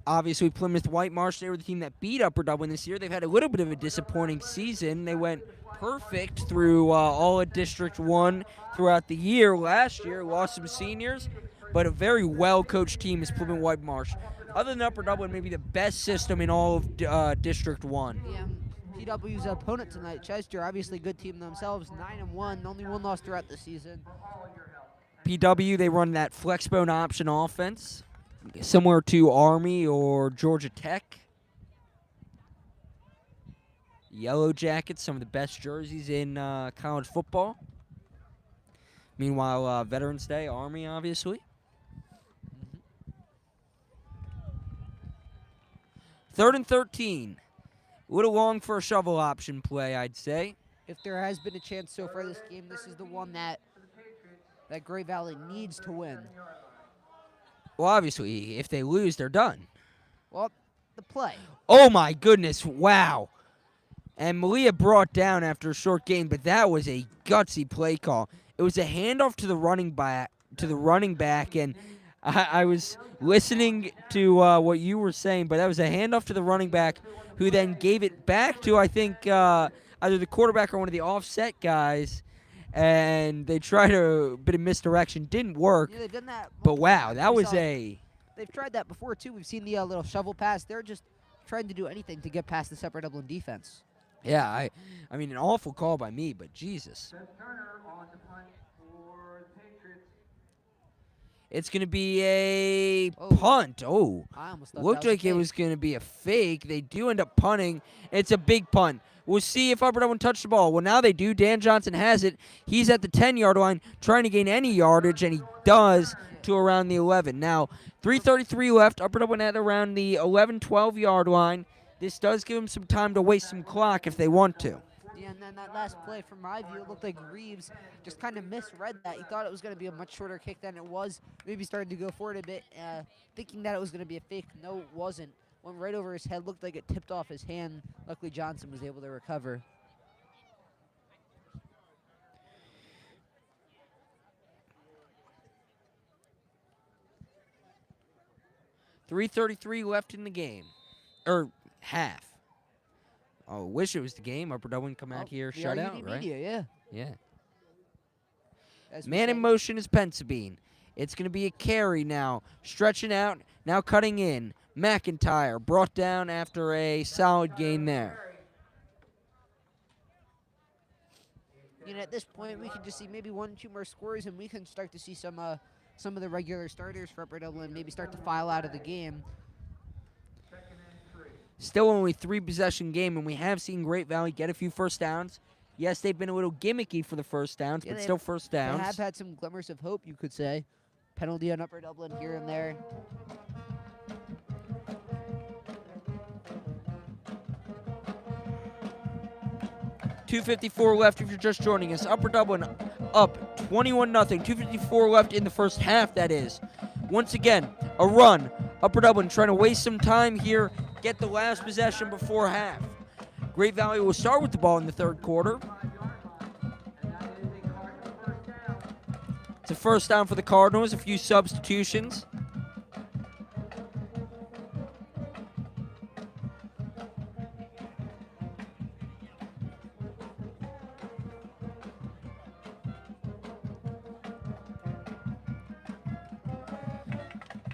Obviously, Plymouth Whitemarsh, they were the team that beat Upper Dublin this year. They've had a little bit of a disappointing season. They went perfect through all of District 1 throughout the year. Last year, lost some seniors, but a very well-coached team is Plymouth Whitemarsh. Other than Upper Dublin, maybe the best system in all of District 1. Yeah, PW's opponent tonight, Chester, obviously a good team themselves, 9-1, only one loss throughout the season. PW, they run that flexbone option offense, similar to Army or Georgia Tech. Yellow Jackets, some of the best jerseys in college football. Meanwhile, Veterans Day, Army, obviously. Third and 13. A little long for a shovel option play, I'd say. If there has been a chance so far this game, this is the one that Great Valley needs to win. Well, obviously, if they lose, they're done. Well, the play. Oh, my goodness. Wow. And Malia brought down after a short game, but that was a gutsy play call. It was a handoff to the running back, and I was listening to what you were saying, but that was a handoff to the running back who then gave it back to, I think, either the quarterback or one of the offset guys, and they tried a bit of misdirection. Didn't work, Yeah, they've done that. but wow, that was They've tried that before, too. We've seen the little shovel pass. They're just trying to do anything to get past the Upper Dublin defense. yeah, I mean, an awful call by me, but Jesus. Seth Turner on the punt for the Patriots. It's going to be a Oh. punt. Oh, I almost thought looked that was like it fake. was going to be a fake. They do end up punting. It's a big punt. We'll see if Upper Dublin touched the ball. Well, now they do. Dan Johnson has it. He's at the 10-yard line trying to gain any yardage, and he does to around the 11. Now, 3:33 left. Upper Dublin at around the 11, 12-yard line. This does give them some time to waste some clock if they want to. Yeah, and then that last play, from my view, it looked like Reeves just kind of misread that. He thought it was going to be a much shorter kick than it was. Maybe started to go forward a bit, thinking that it was going to be a fake. No, it wasn't. Went right over his head. Looked like it tipped off his hand. Luckily, Johnson was able to recover. .333 left in the game. Or half. Oh, wish it was the game. Upper Dublin come out here, The shut RUD out, right? Media, yeah. Yeah. As we Man in say. motion is Pensabine. It's going to be a carry now. Stretching out, now cutting in. McIntyre brought down after a solid gain there. At this point, we can just see maybe 1-2 more scores, and we can start to see some of the regular starters for Upper Dublin maybe start to file out of the game. Still only 3-possession game, and we have seen Great Valley get a few first downs. Yes, they've been a little gimmicky for the first downs, Yeah, but still first downs. They have had some glimmers of hope, you could say. Penalty on Upper Dublin here and there. 2:54 left if you're just joining us. Upper Dublin up 21-0. 2:54 left in the first half, that is. Once again, a run. Upper Dublin trying to waste some time here, get the last possession before half. Great Valley will start with the ball in the third quarter. It's a first down for the Cardinals, a few substitutions.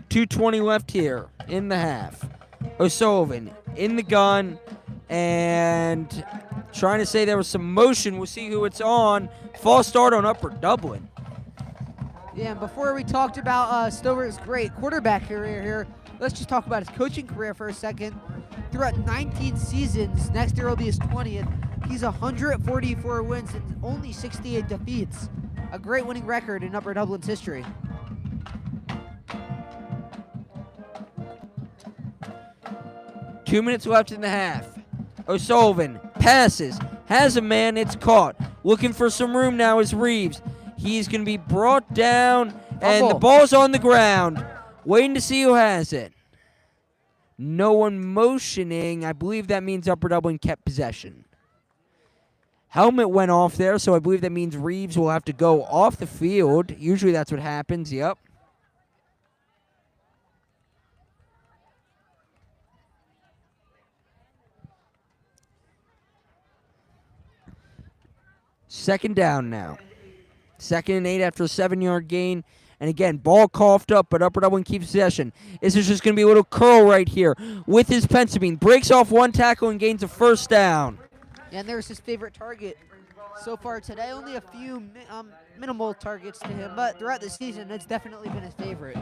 .220 left here in the half. O'Sullivan in the gun and trying to say there was some motion. We'll see who it's on. False start on Upper Dublin. Yeah, and before we talked about Stover's great quarterback career here, let's just talk about his coaching career for a second. Throughout 19 seasons, next year will be his 20th. He's 144 wins and only 68 defeats. A great winning record in Upper Dublin's history. Two minutes left in the half. O'Sullivan passes, has a man, it's caught. Looking for some room now is Reeves. He's going to be brought down, and the ball's on the ground. Waiting to see who has it. No one motioning. I believe that means Upper Dublin kept possession. Helmet went off there, so I believe that means Reeves will have to go off the field. Usually that's what happens, yep. Second down now. 2nd and 8 after a 7-yard gain. And again, ball coughed up, but Upper Dublin keeps possession. This is just going to be a little curl right here with his pencil beam. Breaks off one tackle and gains a first down. Yeah, and there's his favorite target so far today. Only a few minimal targets to him, but throughout the season, it's definitely been his favorite.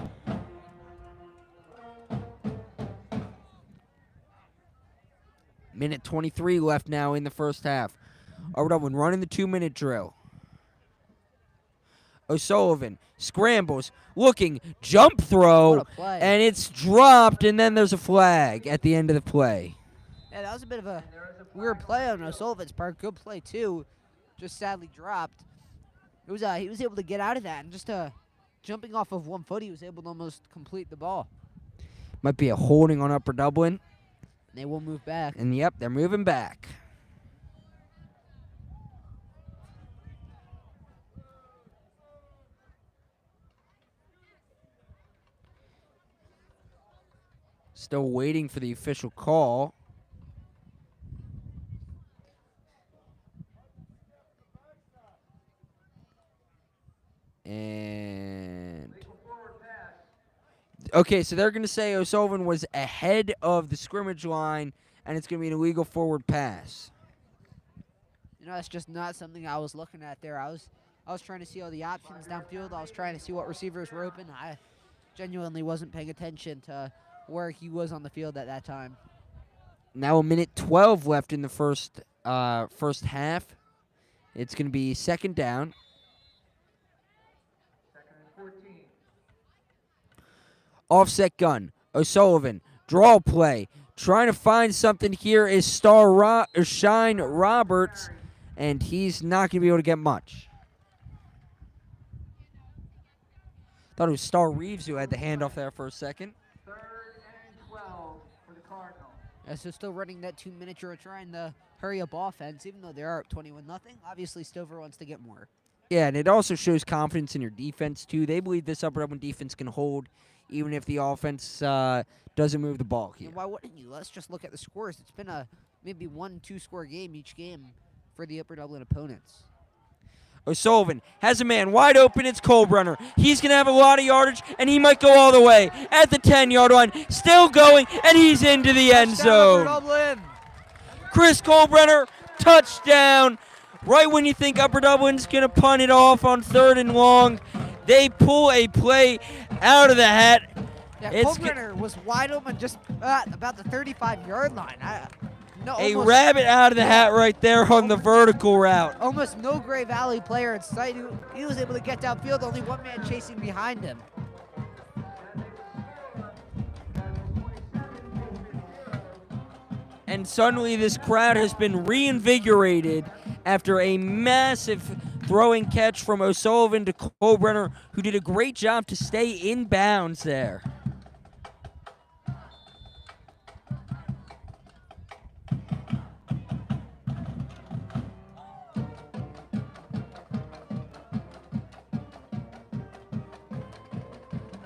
Minute 23 left now in the first half. Upper Dublin running the 2-minute drill. O'Sullivan scrambles, looking, jump throw, and it's dropped, and then there's a flag at the end of the play. Yeah, that was a bit of a weird play on O'Sullivan's part. Good play, too. Just sadly dropped. It was he was able to get out of that, and just jumping off of 1 foot, he was able to almost complete the ball. Might be a holding on Upper Dublin. They will move back. And, yep, they're moving back. Still waiting for the official call. And okay, so they're going to say O'Sullivan was ahead of the scrimmage line, and it's going to be an illegal forward pass. You know, that's just not something I was looking at there. I was trying to see all the options downfield. I was trying to see what receivers were open. I genuinely wasn't paying attention to where he was on the field at that time. Now a minute 12 left in the first half. It's going to be second down. 2nd and 14. Offset gun. O'Sullivan. Draw play. Trying to find something here is Shine Roberts, and he's not going to be able to get much. Thought it was Star Reeves who had the handoff there for a second. 3rd and 12 for the Cardinals. Yeah, so still running that 2-minute drill, trying to hurry up offense, even though they are up 21-0. Obviously, Stover wants to get more. Yeah, and it also shows confidence in your defense, too. They believe this Upper Dublin defense can hold, even if the offense doesn't move the ball here. And why wouldn't you? Let's just look at the scores. It's been a maybe 1-2 score game each game for the Upper Dublin opponents. O'Sullivan has a man wide open. It's Colbrunner. He's going to have a lot of yardage, and he might go all the way at the 10-yard line. Still going, and he's into the end zone. Chris Colbrunner, touchdown. Right when you think Upper Dublin's going to punt it off on 3rd and long, they pull a play out of the hat. Yeah, Colbrunner was wide open just about the 35-yard line. A rabbit out of the hat right there on the vertical route. Almost no Gray Valley player in sight. He was able to get downfield, only one man chasing behind him. And suddenly this crowd has been reinvigorated after a massive throwing catch from O'Sullivan to Colbrenner, who did a great job to stay in bounds there.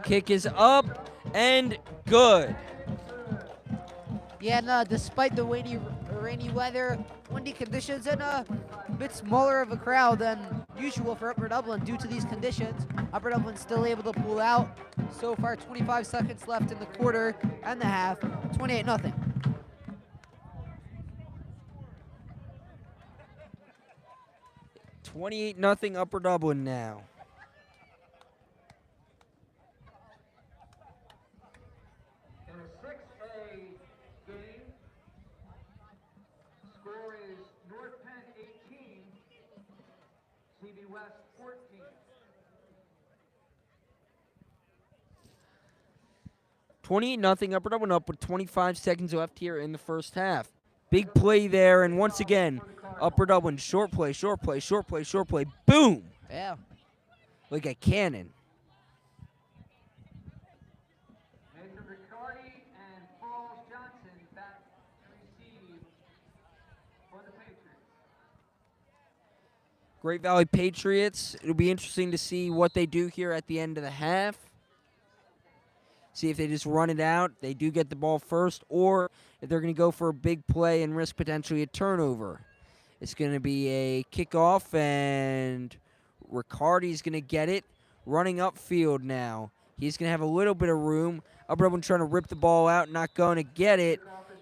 Kick is up and good. Yeah, and despite the rainy weather, windy conditions, and a bit smaller of a crowd than usual for Upper Dublin due to these conditions, Upper Dublin's still able to pull out. So far, 25 seconds left in the quarter and the half, 28-0. $28-0 Upper Dublin now. In a 6A game, score is North Penn 18, CB West 14. $28-0 Upper Dublin up with 25 seconds left here in the first half. Big play there, and once again, Upper Dublin, short play, short play, short play, short play, boom! Yeah. Like a cannon. Nathan Riccardi and Falls Johnson back to receive for the Patriots. Great Valley Patriots. It'll be interesting to see what they do here at the end of the half. See if they just run it out, they do get the ball first, or if they're going to go for a big play and risk potentially a turnover. It's going to be a kickoff, and Riccardi's going to get it. Running upfield now. He's going to have a little bit of room. Upper Dublin trying to rip the ball out, not going to get it.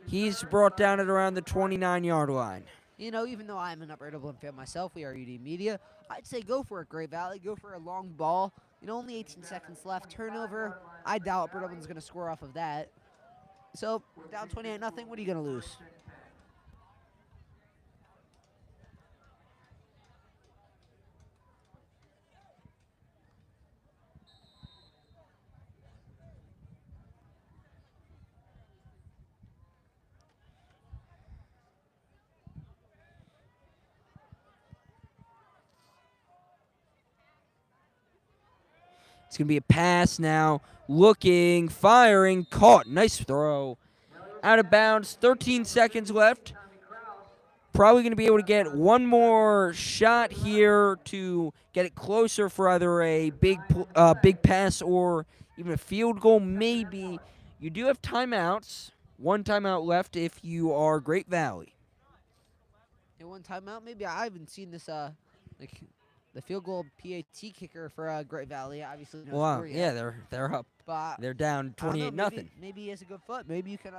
He's brought down at around the 29-yard line. You know, even though I'm an Upper Dublin fan myself, we are UD Media, I'd say go for it, Great Valley. Go for a long ball. You know, only 18 seconds left. Turnover, I doubt Upper Dublin's going to score off of that. So, down 28-0, what are you going to lose? It's going to be a pass now. Looking, firing, caught. Nice throw. Out of bounds, 13 seconds left. Probably going to be able to get one more shot here to get it closer for either a big pass or even a field goal, maybe. You do have timeouts. One timeout left if you are Great Valley. Yeah, one timeout, maybe. I haven't seen this, like, the field goal PAT kicker for Great Valley. Obviously, no Wow, score yet. yeah, they're up. But They're down I don't know, 28-0. maybe he has a good foot. Maybe you can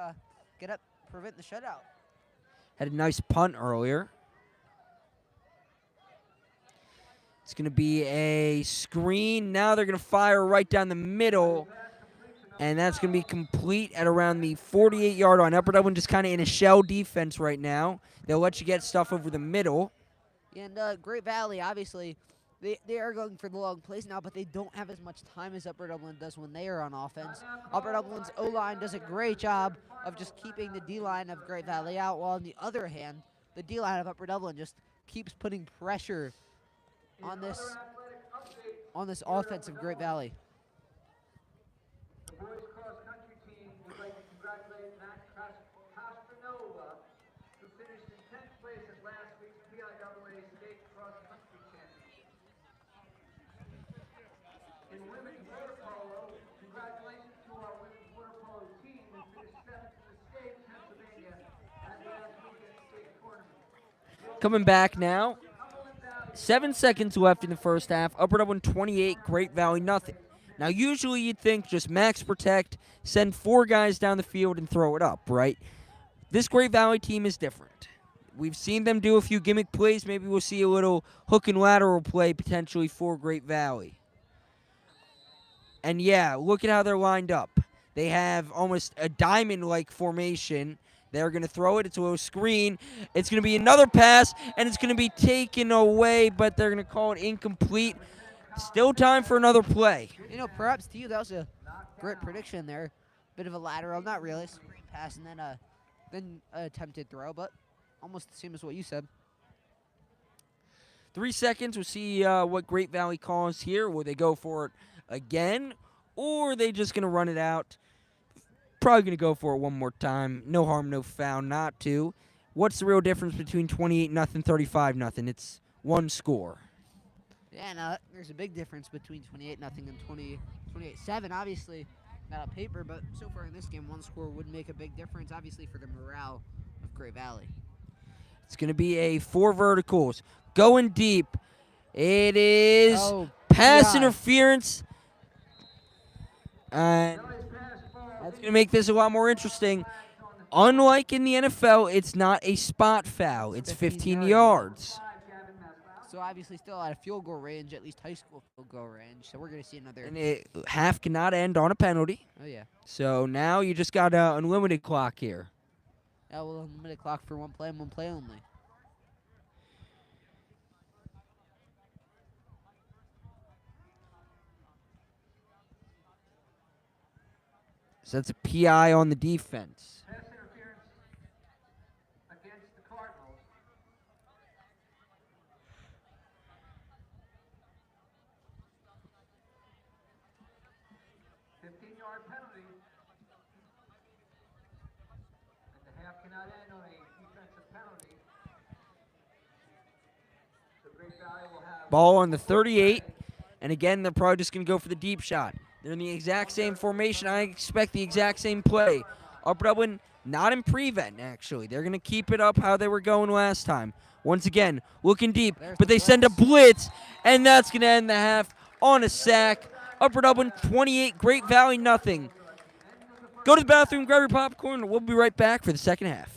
get up, prevent the shutout. Had a nice punt earlier. It's going to be a screen. Now they're going to fire right down the middle. And that's going to be complete at around the 48-yard line. Upper Dublin just kind of in a shell defense right now. They'll let you get stuff over the middle. And Great Valley, obviously, they are going for the long plays now, but they don't have as much time as Upper Dublin does when they are on offense. Upper Dublin's O-line does a great job of just keeping the D-line of Great Valley out, while on the other hand, the D-line of Upper Dublin just keeps putting pressure on this offense of Great Valley. The boys cross-country team would like to congratulate Matt Castronova, who finished in 10th place at last week's PIAA State Cross-Country Championship. In women's water polo, congratulations to our women's water polo team who finished 7th in the state, Pennsylvania, at last weekend's state tournament. Coming back now. 7 seconds left in the first half. Upper Dublin 28, Great Valley nothing. Now, usually you'd think just max protect, send 4 guys down the field and throw it up, right? This Great Valley team is different. We've seen them do a few gimmick plays. Maybe we'll see a little hook and lateral play potentially for Great Valley. And yeah, look at how they're lined up. They have almost a diamond-like formation. They're going to throw it. It's a little screen. It's going to be another pass, and it's going to be taken away, but they're going to call it incomplete. Still time for another play. You know, perhaps to you, that was a great prediction there. Bit of a lateral, not really. Screen pass and then attempted throw, but almost the same as what you said. 3 seconds. We'll see what Great Valley calls here. Will they go for it again, or are they just going to run it out? Probably going to go for it one more time. No harm, no foul not to. What's the real difference between 28-0, 35-0? It's one score. Yeah, no, there's a big difference between 28-0 and 28-7. Obviously, not on paper, but so far in this game, one score would make a big difference, obviously, for the morale of Great Valley. It's going to be a 4 verticals. Going deep. It is pass PI. interference. And that's going to make this a lot more interesting. Unlike in the NFL, it's not a spot foul. It's 15 yards. So obviously still out of field goal range, at least high school field goal range. So we're going to see another. And half cannot end on a penalty. Oh, yeah. So now you just got an unlimited clock here. Yeah, well, unlimited clock for one play and one play only. So that's a PI on the defense. Pass interference against the Cardinals. $15-yard penalty. And the half cannot end on a defensive penalty. So Great Valley will have Ball on the 38. And again, they're probably just going to go for the deep shot. They're in the exact same formation. I expect the exact same play. Upper Dublin, not in prevent, actually. They're going to keep it up how they were going last time. Once again, looking deep, but they send a blitz, and that's going to end the half on a sack. Upper Dublin, 28, Great Valley, nothing. Go to the bathroom, grab your popcorn. We'll be right back for the second half.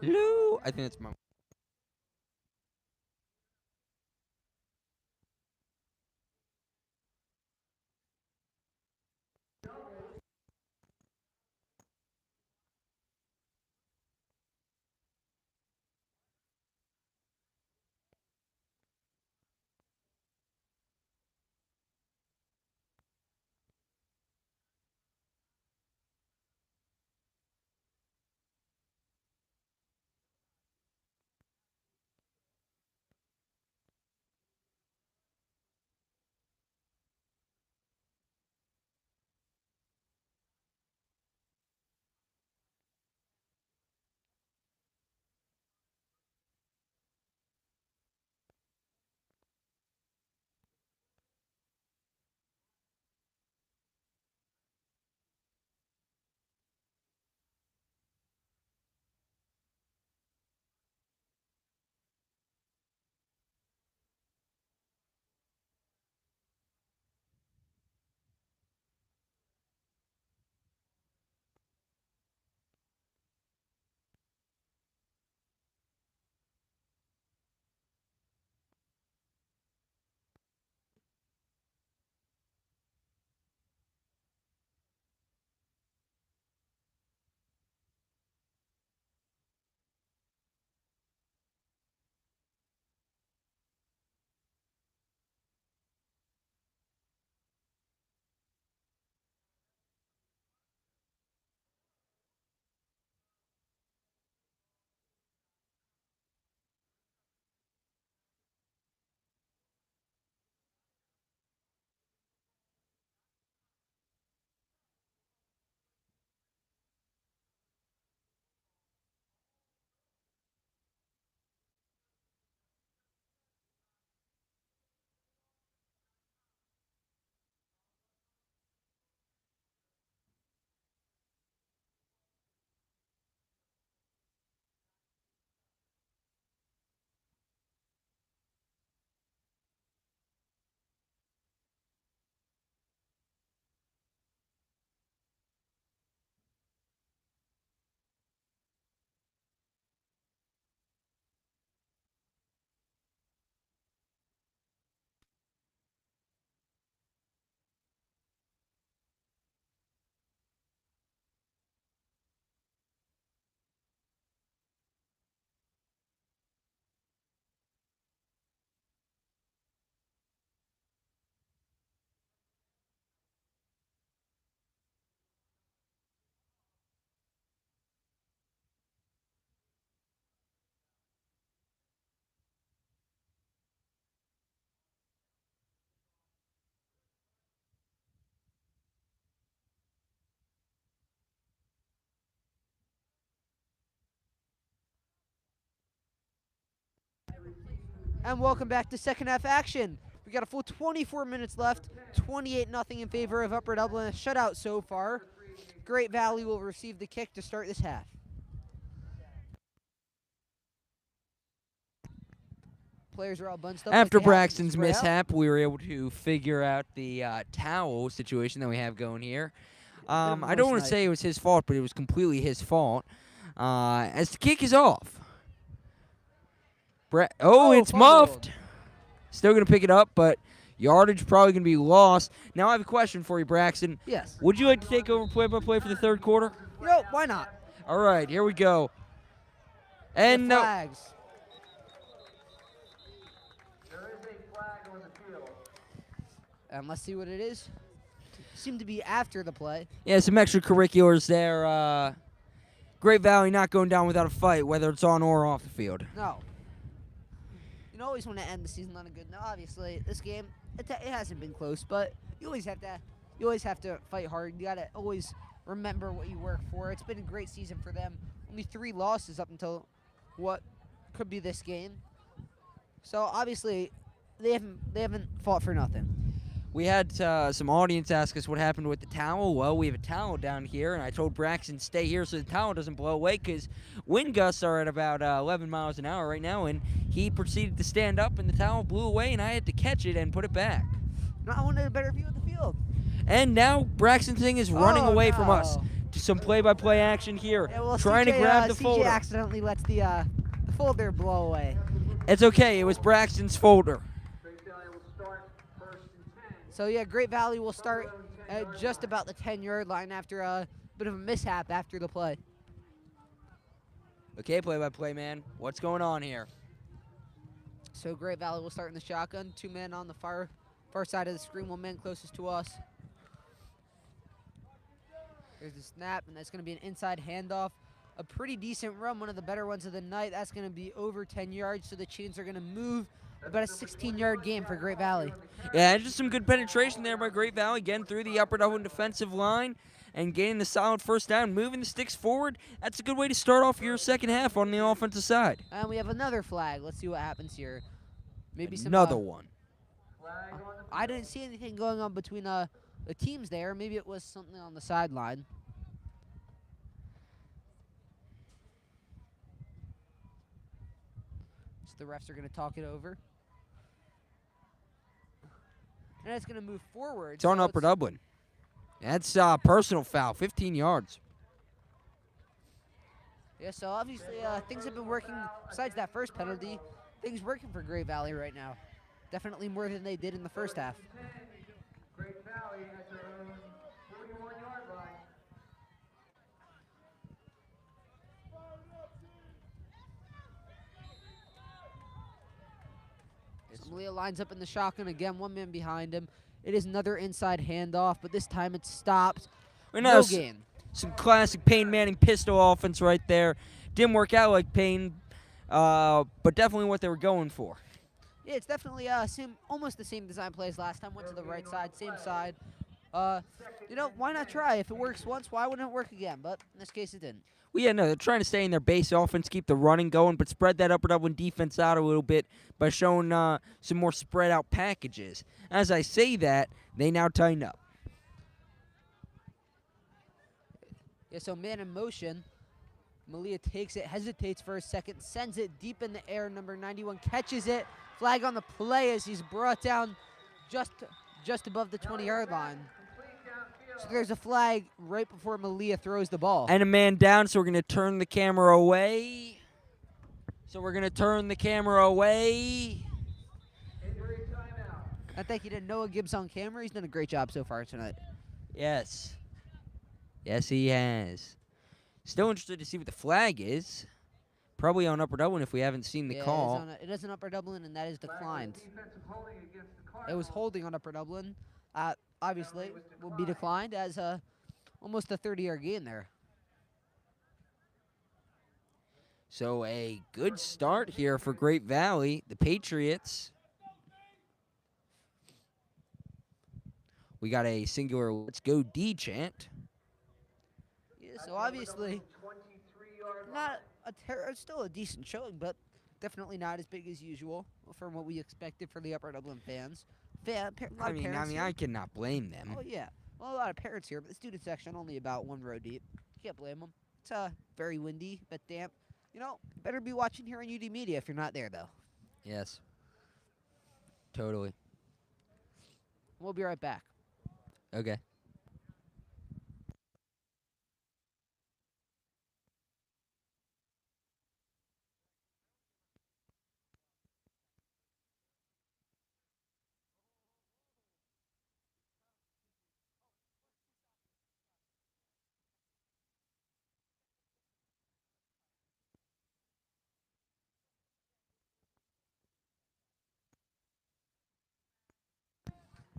Hello. I think that's my. And welcome back to second half action. We got a full 24 minutes left. 28-0 in favor of Upper Dublin. A shutout so far. Great Valley will receive the kick to start this half. Players are all bunched up. After like they have to Braxton's spray out. mishap, we were able to figure out the towel situation that we have going here. I don't want moist to night. say it was his fault, but it was completely his fault. As the kick is off. It's fumbled. muffed. Still going to pick it up, but yardage probably going to be lost. Now I have a question for you, Braxton. Yes. Would you like to take over play-by-play for the third quarter? You know, why not? All right, here we go. And The flags. There is a flag on the field. And let's see what it is. Seemed to be after the play. yeah, some extracurriculars there. Great Valley not going down without a fight, whether it's on or off the field. No. You always want to end the season on a good note. Obviously, this game it hasn't been close, but you always have to fight hard. You gotta always remember what you work for. It's been a great season for them. Only 3 losses up until what could be this game. So obviously, they haven't fought for nothing. We had some audience ask us what happened with the towel. Well, we have a towel down here, and I told Braxton stay here so the towel doesn't blow away because wind gusts are at about 11 miles an hour right now, and he proceeded to stand up, and the towel blew away, and I had to catch it and put it back. I wanted a better view of the field. And now Braxton's thing is running Oh, away from us. no. to some play-by-play action here. Yeah, well, Trying CJ, to grab the CJ folder. accidentally lets the folder blow away. It's okay. It was Braxton's folder. Great Valley will start first and 10. So yeah, Great Valley will start at just about the 10-yard line after a bit of a mishap after the play. Okay, play-by-play man. What's going on here? So Great Valley will start in the shotgun. 2 men on the far side of the screen. 1 man closest to us. There's the snap, and that's going to be an inside handoff. A pretty decent run, one of the better ones of the night. That's going to be over 10 yards, so the Chains are going to move. About a 16-yard game for Great Valley. Yeah, just some good penetration there by Great Valley, getting through the Upper Dublin defensive line and getting the solid first down, moving the sticks forward. That's a good way to start off your second half on the offensive side. And we have another flag. Let's see what happens here. Maybe Another some. one. I didn't see anything going on between the teams there. Maybe it was something on the sideline. So the refs are going to talk it over. And it's going to move forward. It's on so Upper Dublin. That's a personal foul, 15 yards. Yeah, so obviously things have been working, besides that first penalty, things working for Great Valley right now. Definitely more than they did in the first half. Great Valley at their own 41-yard line. Malia lines up in the shotgun again, 1 man behind him. It is another inside handoff, but this time it's stopped. No gain. Some classic Payne Manning pistol offense right there. Didn't work out like Payne, but definitely what they were going for. Yeah, it's definitely almost the same design plays last time. Went to the right side, same side. Why not try? If it works once, why wouldn't it work again? But in this case, it didn't. Well, yeah, no, they're trying to stay in their base offense, keep the running going, but spread that Upper Dublin defense out a little bit by showing some more spread out packages. As I say that, they now tighten up. Yeah, so man in motion. Malia takes it, hesitates for a second, sends it deep in the air. Number 91 catches it. Flag on the play as he's brought down just above the 20-yard line. So there's a flag right before Malia throws the ball. And a man down, so we're going to turn the camera away. I thank you to Noah Gibbs on camera. He's done a great job so far tonight. Yes. Yes, he has. Still interested to see what the flag is. Probably on Upper Dublin if we haven't seen the call. It is on Upper Dublin, and that is declined. Defensive holding against the Cardinals. It was holding on Upper Dublin. Obviously, will be declined as almost a 30-yard gain there. So a good start here for Great Valley. The Patriots. We got a singular "Let's Go D" chant. Yeah, so obviously, still a decent showing, but definitely not as big as usual from what we expected for the Upper Dublin fans. I cannot blame them. Oh yeah, well, a lot of parents here, but the student section only about 1 row deep. Can't blame them. It's very windy, but damp. Better be watching here on UD Media if you're not there though. Yes. Totally. We'll be right back. Okay.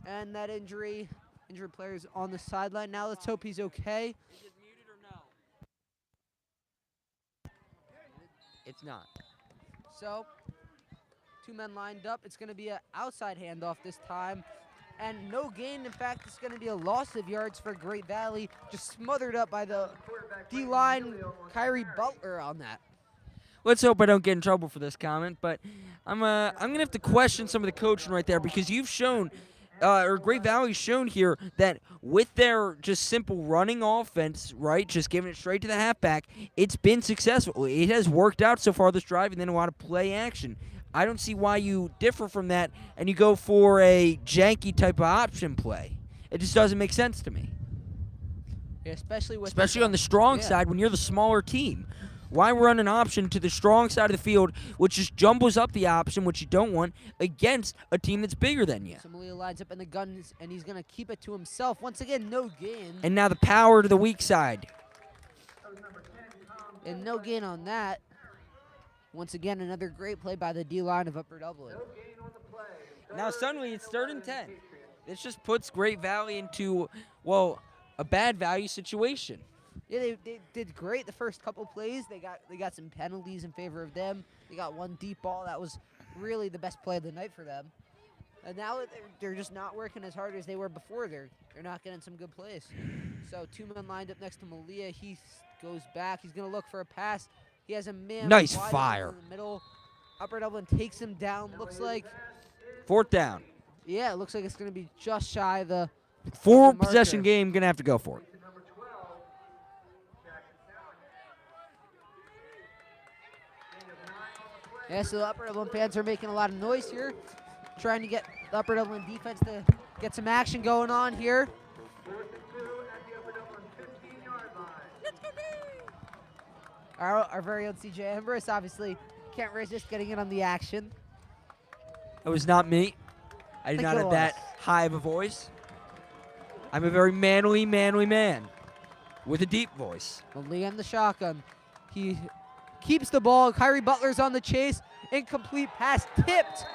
And that injured player's on the sideline. Now let's hope he's okay. Is it muted or no? It's not. So, 2 men lined up. It's going to be an outside handoff this time. And no gain. In fact, it's going to be a loss of yards for Great Valley. Just smothered up by the D-line, Kyrie Butler on that. Let's hope I don't get in trouble for this comment, but I'm gonna have to question some of the coaching right there because you've shown, or Great Valley's shown here that with their just simple running offense, right, just giving it straight to the halfback, it's been successful. It has worked out so far this drive, and then a lot of play action. I don't see why you differ from that and you go for a janky type of option play. It just doesn't make sense to me. Yeah, especially on the strong yeah. side when you're the smaller team. Why run an option to the strong side of the field, which just jumbles up the option, which you don't want, against a team that's bigger than you? So Malia lines up in the guns, and he's going to keep it to himself. Once again, no gain. And now the power to the weak side. And no gain on that. Once again, another great play by the D-line of Upper Dublin. Now suddenly it's 3rd and 10. This just puts Great Valley into, well, a bad value situation. Yeah, they did great the first couple plays. They got some penalties in favor of them. They got one deep ball that was really the best play of the night for them. And now they're just not working as hard as they were before. They're not getting some good plays. So 2 men lined up next to Malia. He goes back. He's going to look for a pass. He has a man Nice wide fire. open in the middle. Upper Dublin takes him down. Looks like 4th down. Yeah, it looks like it's going to be just shy of the 4 the marker. possession game, gonna have to go for it. Yeah, so the Upper Dublin fans are making a lot of noise here, trying to get the Upper Dublin defense to get some action going on here. Our very own CJ Ambrose obviously can't resist getting in on the action. It was not me. I did think not it have that high of a voice. I'm a very manly man with a deep voice. Only in the shotgun. He keeps the ball. Kyrie Butler's on the chase. Incomplete pass tipped.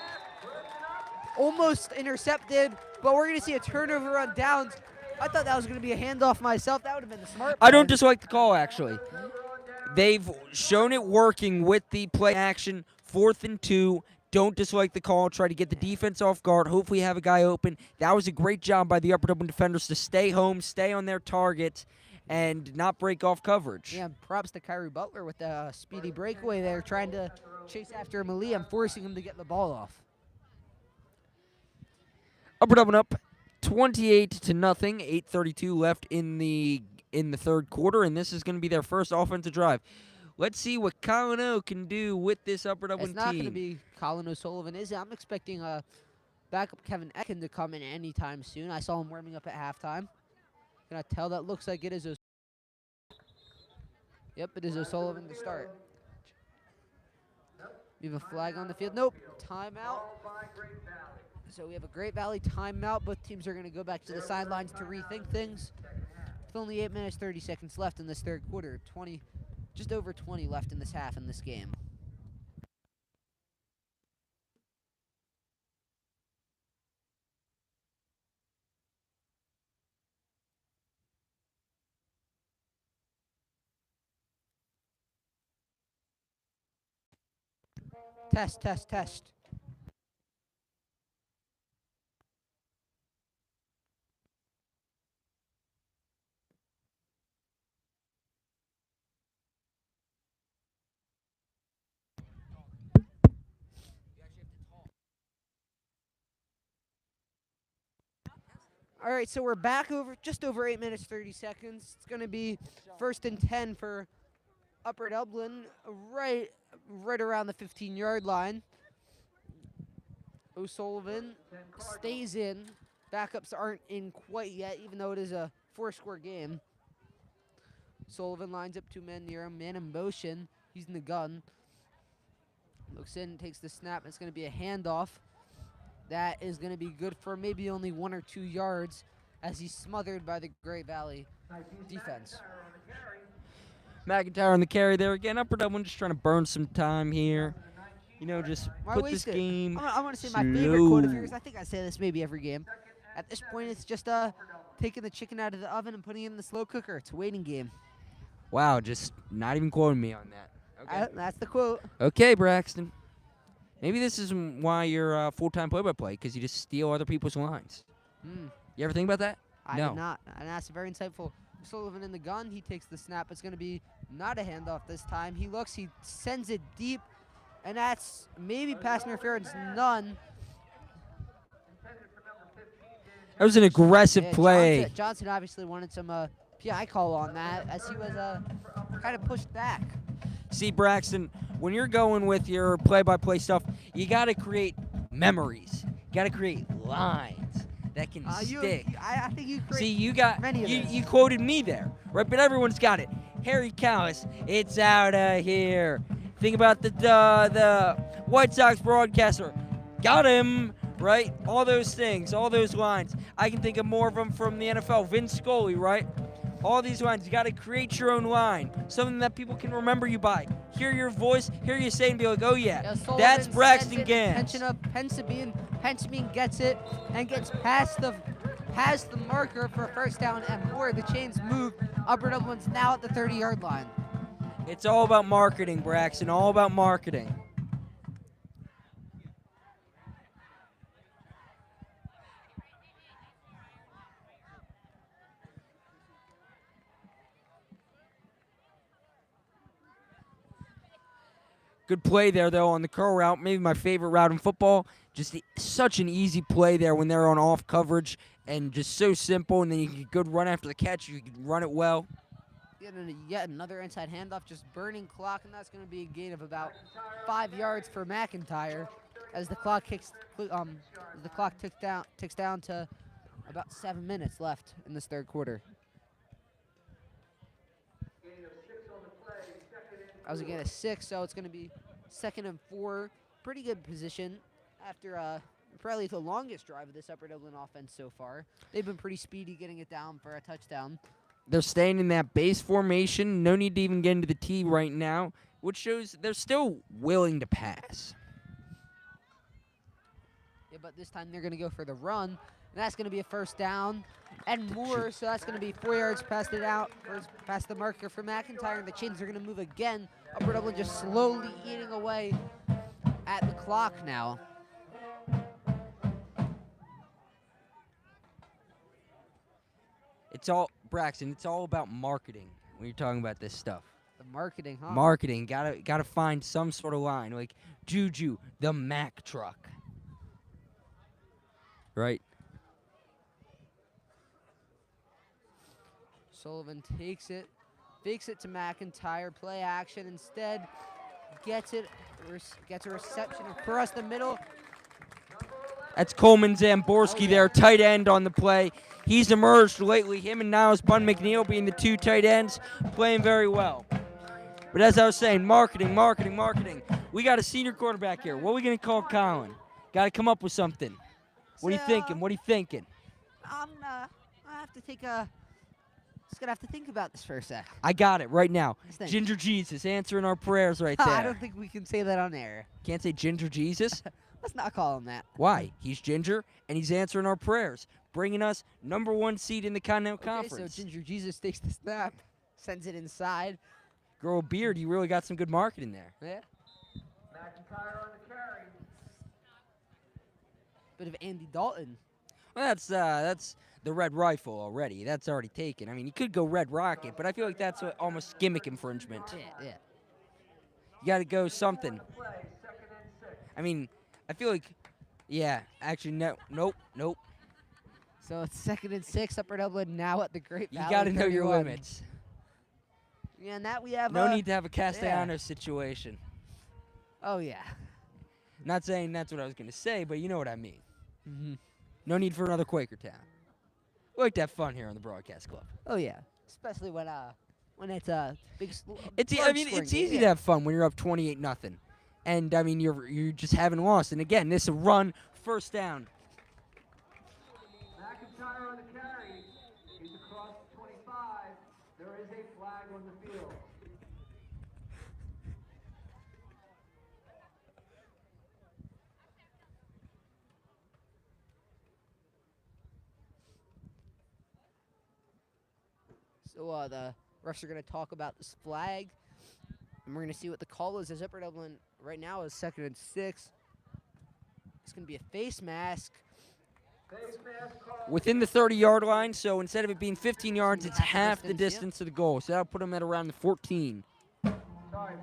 Almost intercepted, but we're going to see a turnover on downs. I thought that was going to be a handoff myself. That would have been the smart play. I don't dislike the call, actually. They've shown it working with the play action. 4th and 2. Don't dislike the call. Try to get the defense off guard. Hopefully have a guy open. That was a great job by the Upper Dublin defenders to stay home, stay on their target, and not break off coverage. Yeah, props to Kyrie Butler with the speedy breakaway there, trying to chase after Malia and forcing him to get the ball off. Upper Dublin up 28-0. 8:32 left in the 3rd quarter, and this is going to be their first offensive drive. Let's see what Colin O can do with this Upper Dublin It's team. not going to be Colin O'Sullivan, is it? I'm expecting backup Kevin Ekin to come in anytime soon. I saw him warming up at halftime. Can I tell that looks like it is O'Sullivan? Yep, it is O'Sullivan to start. We have a flag on the field. Nope, timeout. So we have a Great Valley timeout. Both teams are going to go back to the sidelines to rethink things. With only 8 minutes, 30 seconds left in this 3rd quarter. Just over 20 left in this half in this game. Test. All right, so we're back just over 8 minutes, 30 seconds. It's going to be 1st and 10 for Upper Dublin, right around the 15-yard line. O'Sullivan stays in. Backups aren't in quite yet, even though it is a 4-score game. Sullivan lines up 2 men near him, man in motion. He's in the gun. Looks in, takes the snap. It's going to be a handoff. That is going to be good for maybe only 1 or 2 yards as he's smothered by the Great Valley defense. McIntyre on the carry there again. Upper Dublin just trying to burn some time here. You know, just Why put waste this it? game I want to say my favorite quote of yours. I think I say this maybe every game. At this point, it's just taking the chicken out of the oven and putting it in the slow cooker. It's a waiting game. Wow, just not even quoting me on that. Okay, That's the quote. okay, Braxton. Maybe this is why you're full-time play-by-play, because you just steal other people's lines. You ever think about that? I No. did not. And that's very insightful. Sullivan in the gun. He takes the snap. It's going to be not a handoff this time. He looks. He sends it deep. And that's maybe pass interference. None. That was an aggressive play. Johnson obviously wanted some PI call on that as he was kind of pushed back. See, Braxton, when you're going with your play-by-play stuff, you got to create memories. You got to create lines. that can I stick. think you See, create you got many of those. you quoted me there, right? But everyone's got it. Harry Callis, it's out of here. Think about the White Sox broadcaster, got him, right? All those things, all those lines. I can think of more of them from the NFL. Vince Scully, right? All these lines, you got to create your own line, something that people can remember you by. Hear your voice, hear you say, and be like, oh yeah, Sullivan that's sends Braxton it, Gans. Pension up, Pensabine gets it and gets past the marker for a first down and more. The chains move. Upper Dublin's now at the 30-yard line. It's all about marketing, Braxton, all about marketing. Good play there, though, on the curl route. Maybe my favorite route in football. Just such an easy play there when they're on off coverage and just so simple. And then you get good run after the catch. You can run it well. Yet another inside handoff, just burning clock, and that's going to be a gain of about 5 yards for McIntyre as the clock ticks down to about 7 minutes left in this third quarter. I was again a 6, so it's going to be 2nd and 4. Pretty good position after probably the longest drive of this Upper Dublin offense so far. They've been pretty speedy getting it down for a touchdown. They're staying in that base formation. No need to even get into the tee right now, which shows they're still willing to pass. Yeah, but this time they're going to go for the run, and that's going to be a first down and more. So that's going to be 4 yards past the marker for McIntyre, and the Chains are going to move again. Upper Dublin just slowly eating away at the clock now. It's all, Braxton, it's all about marketing when you're talking about this stuff. The marketing, huh? Marketing, gotta find some sort of line, like Juju, the Mack truck. Right? Sullivan takes it, fakes it to McIntyre, play action instead, gets a reception across the middle. That's Coleman Zamborski there, tight end on the play. He's emerged lately, him and Niles Bun McNeil being the two tight ends, playing very well. But as I was saying, marketing. We got a senior quarterback here. What are we going to call Colin? Got to come up with something. What are you thinking? I have to take a... Just going to have to think about this for a sec. I got it right now. Ginger Jesus answering our prayers right there. I don't think we can say that on air. Can't say Ginger Jesus? Let's not call him that. Why? He's Ginger, and he's answering our prayers, bringing us #1 seed in the Continental Conference. So Ginger Jesus takes the snap, sends it inside. Grow a beard, you really got some good marketing there. Yeah. McIntyre on the carry. Bit of Andy Dalton. Well, that's the Red Rifle already. That's already taken. I mean, you could go Red Rocket, but I feel like that's almost gimmick infringement. Yeah. You got to go something. I mean, I feel like, yeah, actually, nope. So it's 2nd and 6, Upper Dublin now at the Great Valley. You got to know your 31. limits. Yeah, and that we have... No need to have a Castellanos situation. Oh, yeah. Not saying that's what I was going to say, but you know what I mean. Mm-hmm. No need for another Quakertown. We like to have fun here on the Broadcast Club. Oh, yeah. Especially when it's a big... It's easy to have fun when you're up 28-0. And, I mean, you just haven't lost. And, again, this is a run, first down. McIntyre on the carry. He's across the 25. There is a flag on the field. So the refs are going to talk about this flag. And we're going to see what the call is, as Upper Dublin right now is 2nd and 6. It's going to be a face mask. Within the 30-yard line, so instead of it being 15 yards, it's half the distance to the goal. So that'll put them at around the 14. Sorry,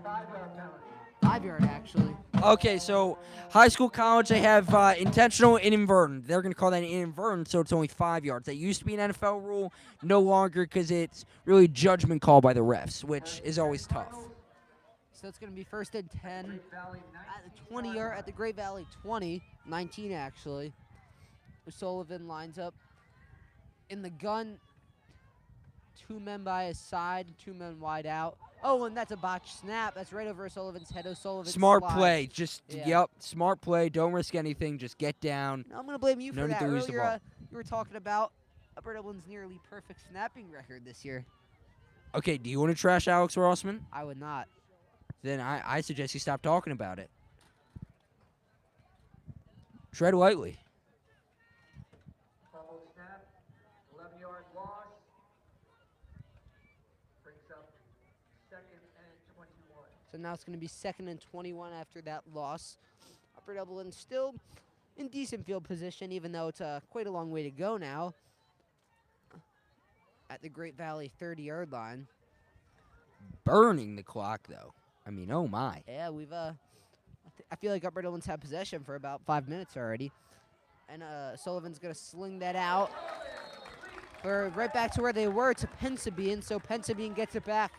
5-yard penalty. 5-yard, actually. Okay, so high school, college, they have intentional inadvertent. They're going to call that inadvertent, so it's only 5 yards. That used to be an NFL rule, no longer, because it's really judgment call by the refs, which is always tough. So it's going to be 1st and 10 at the 20-yard, at the Great Valley 20, 19 actually. O'Sullivan lines up in the gun. 2 men by his side, 2 men wide out. Oh, and that's a botched snap. That's right over O'Sullivan's head. O'Sullivan Smart slides. play. Just, Yeah. yep, smart play. Don't risk anything. Just get down. No, I'm going to blame you No for need that. to lose the Earlier, ball. you were talking about Upper Dublin's nearly perfect snapping record this year. Okay, do you want to trash Alex Rossman? I would not. Then I suggest you stop talking about it. Tread lightly. Fumble snap, 11-yard loss. Brings up 2nd and 21. So now it's going to be 2nd and 21 after that loss. Upper Dublin still in decent field position, even though it's quite a long way to go now. At the Great Valley 30-yard line. Burning the clock, though. I mean, oh my. Yeah, we've I feel like Upper Dublin's had possession for about 5 minutes already. And Sullivan's going to sling that out for right back to where they were to Pensabine. So Pensabine gets it back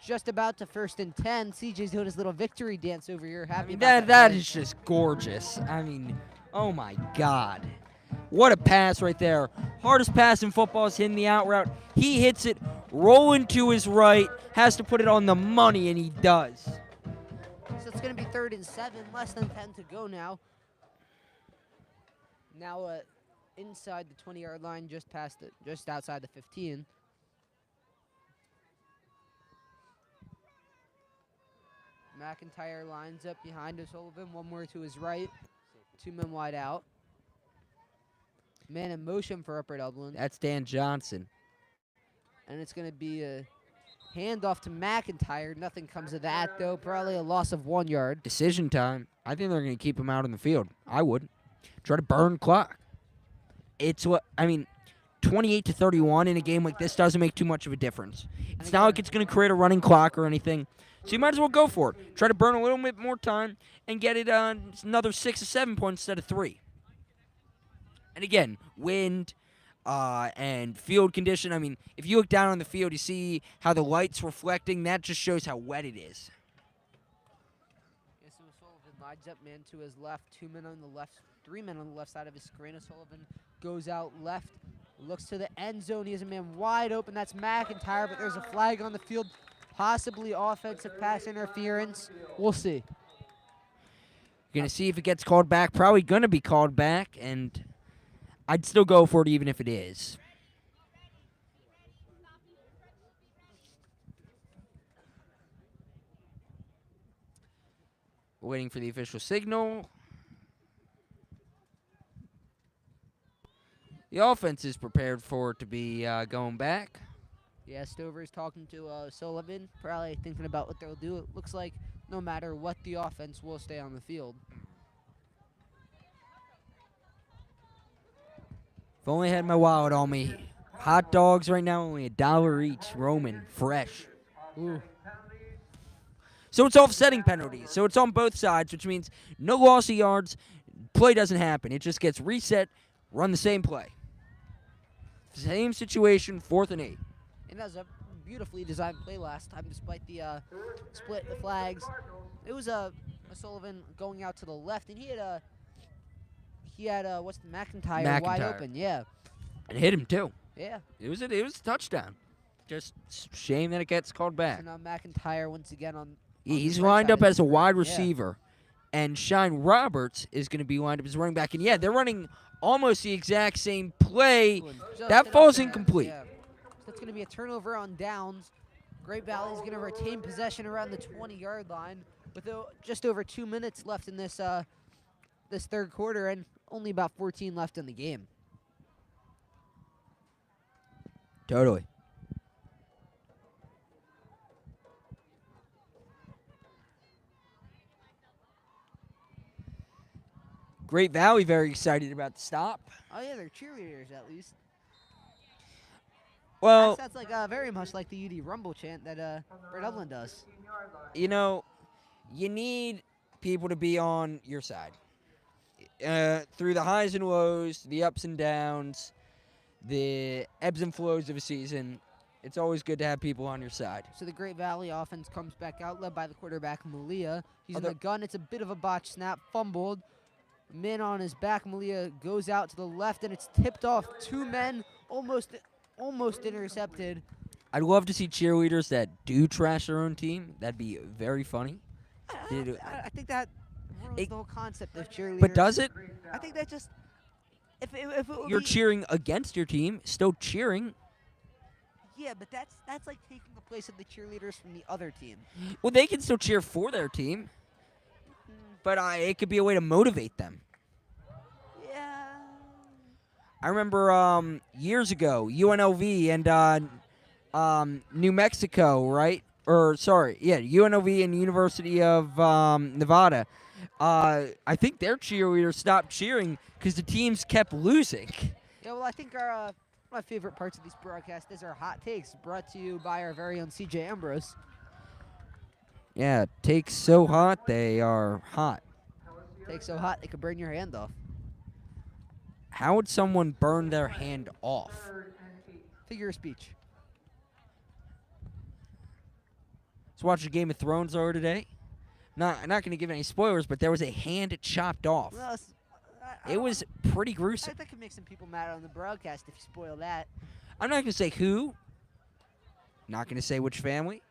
just about to 1st and 10. CJ's doing his little victory dance over here. Happy about That play. is just gorgeous. I mean, oh my God. What a pass right there. Hardest pass in football is hitting the out route. He hits it, rolling to his right, has to put it on the money, and he does. So it's going to be 3rd and 7, less than 10 to go now. Now inside the 20-yard line, just outside the 15. McIntyre lines up behind O'Sullivan, one more to his right, 2 men wide out. Man in motion for Upper Dublin. That's Dan Johnson. And it's going to be a handoff to McIntyre. Nothing comes of that, though. Probably a loss of 1 yard. Decision time. I think they're going to keep him out on the field. I would. Try to burn clock. It's what, I mean, 28-31 in a game like this doesn't make too much of a difference. It's not like it's going to create a running clock or anything. So you might as well go for it. Try to burn a little bit more time and get it another 6 or 7 points instead of 3. And again, wind and field condition. I mean, if you look down on the field, you see how the light's reflecting. That just shows how wet it is. Yes, so O'Sullivan lines up, man to his left, 2 men on the left, 3 men on the left side of his screen. O'Sullivan goes out left, looks to the end zone. He has a man wide open. That's McIntyre, but there's a flag on the field, possibly offensive pass interference. We'll see. You're going to see if it gets called back. Probably going to be called back, and I'd still go for it even if it is. Waiting for the official signal. The offense is prepared for it to be going back. Yeah, Stover's talking to Sullivan, probably thinking about what they'll do. It looks like no matter what, the offense will stay on the field. If only I had my wallet on me. Hot dogs right now only $1 each, Roman, fresh. Ooh. So it's offsetting penalties. So it's on both sides, which means no loss of yards. Play doesn't happen. It just gets reset, run the same play. Same situation, 4th and 8. And that was a beautifully designed play last time, despite the split the flags. It was Sullivan going out to the left, and he had what's the McIntyre wide McIntyre. open, yeah, And hit him too. yeah. It was a touchdown. Just shame that it gets called back. So now McIntyre once again on. He's the right lined side up of as a the field. wide Yeah. receiver, and Shine Roberts is going to be lined up as running back. And yeah, they're running almost the exact same play. Ooh, and just That enough falls there, incomplete. yeah. So that's going to be a turnover on downs. Great Valley's going to retain possession around the 20-yard line with just over 2 minutes left in this this third quarter and only about 14 left in the game. Totally. Great Valley very excited about the stop. Oh yeah, they're cheerleaders at least. Well, That sounds like very much like the UD Rumble chant that Dublin does. you know, you need people to be on your side. Through the highs and lows, the ups and downs, the ebbs and flows of a season, it's always good to have people on your side. So the Great Valley offense comes back out, led by the quarterback Malia. He's in Although- the gun. It's a bit of a botch snap, fumbled. Min on his back. Malia goes out to the left, and it's tipped off. 2 men, almost intercepted. I'd love to see cheerleaders that do trash their own team. That'd be very funny. I think that ruins It- the whole concept of cheerleaders. But does it? I think that just if it would You're be, cheering against your team, still cheering. yeah, but that's like taking the place of the cheerleaders from the other team. Well, they can still cheer for their team, but it could be a way to motivate them. Yeah. I remember years ago, UNLV and New Mexico, right? Or sorry, yeah, UNLV and University of Nevada. I think their cheerleaders stopped cheering because the teams kept losing. Yeah, well, I think our one of my favorite parts of these broadcasts is our hot takes, brought to you by our very own CJ Ambrose. Yeah, takes so hot they are hot. Takes so hot they could burn your hand off. How would someone burn their hand off? Figure of speech. Let's watch a Game of Thrones earlier today. I'm not going to give any spoilers, but there was a hand chopped off. Well, It was pretty gruesome. That could make some people mad on the broadcast if you spoil that. I'm not going to say who. Not going to say which family.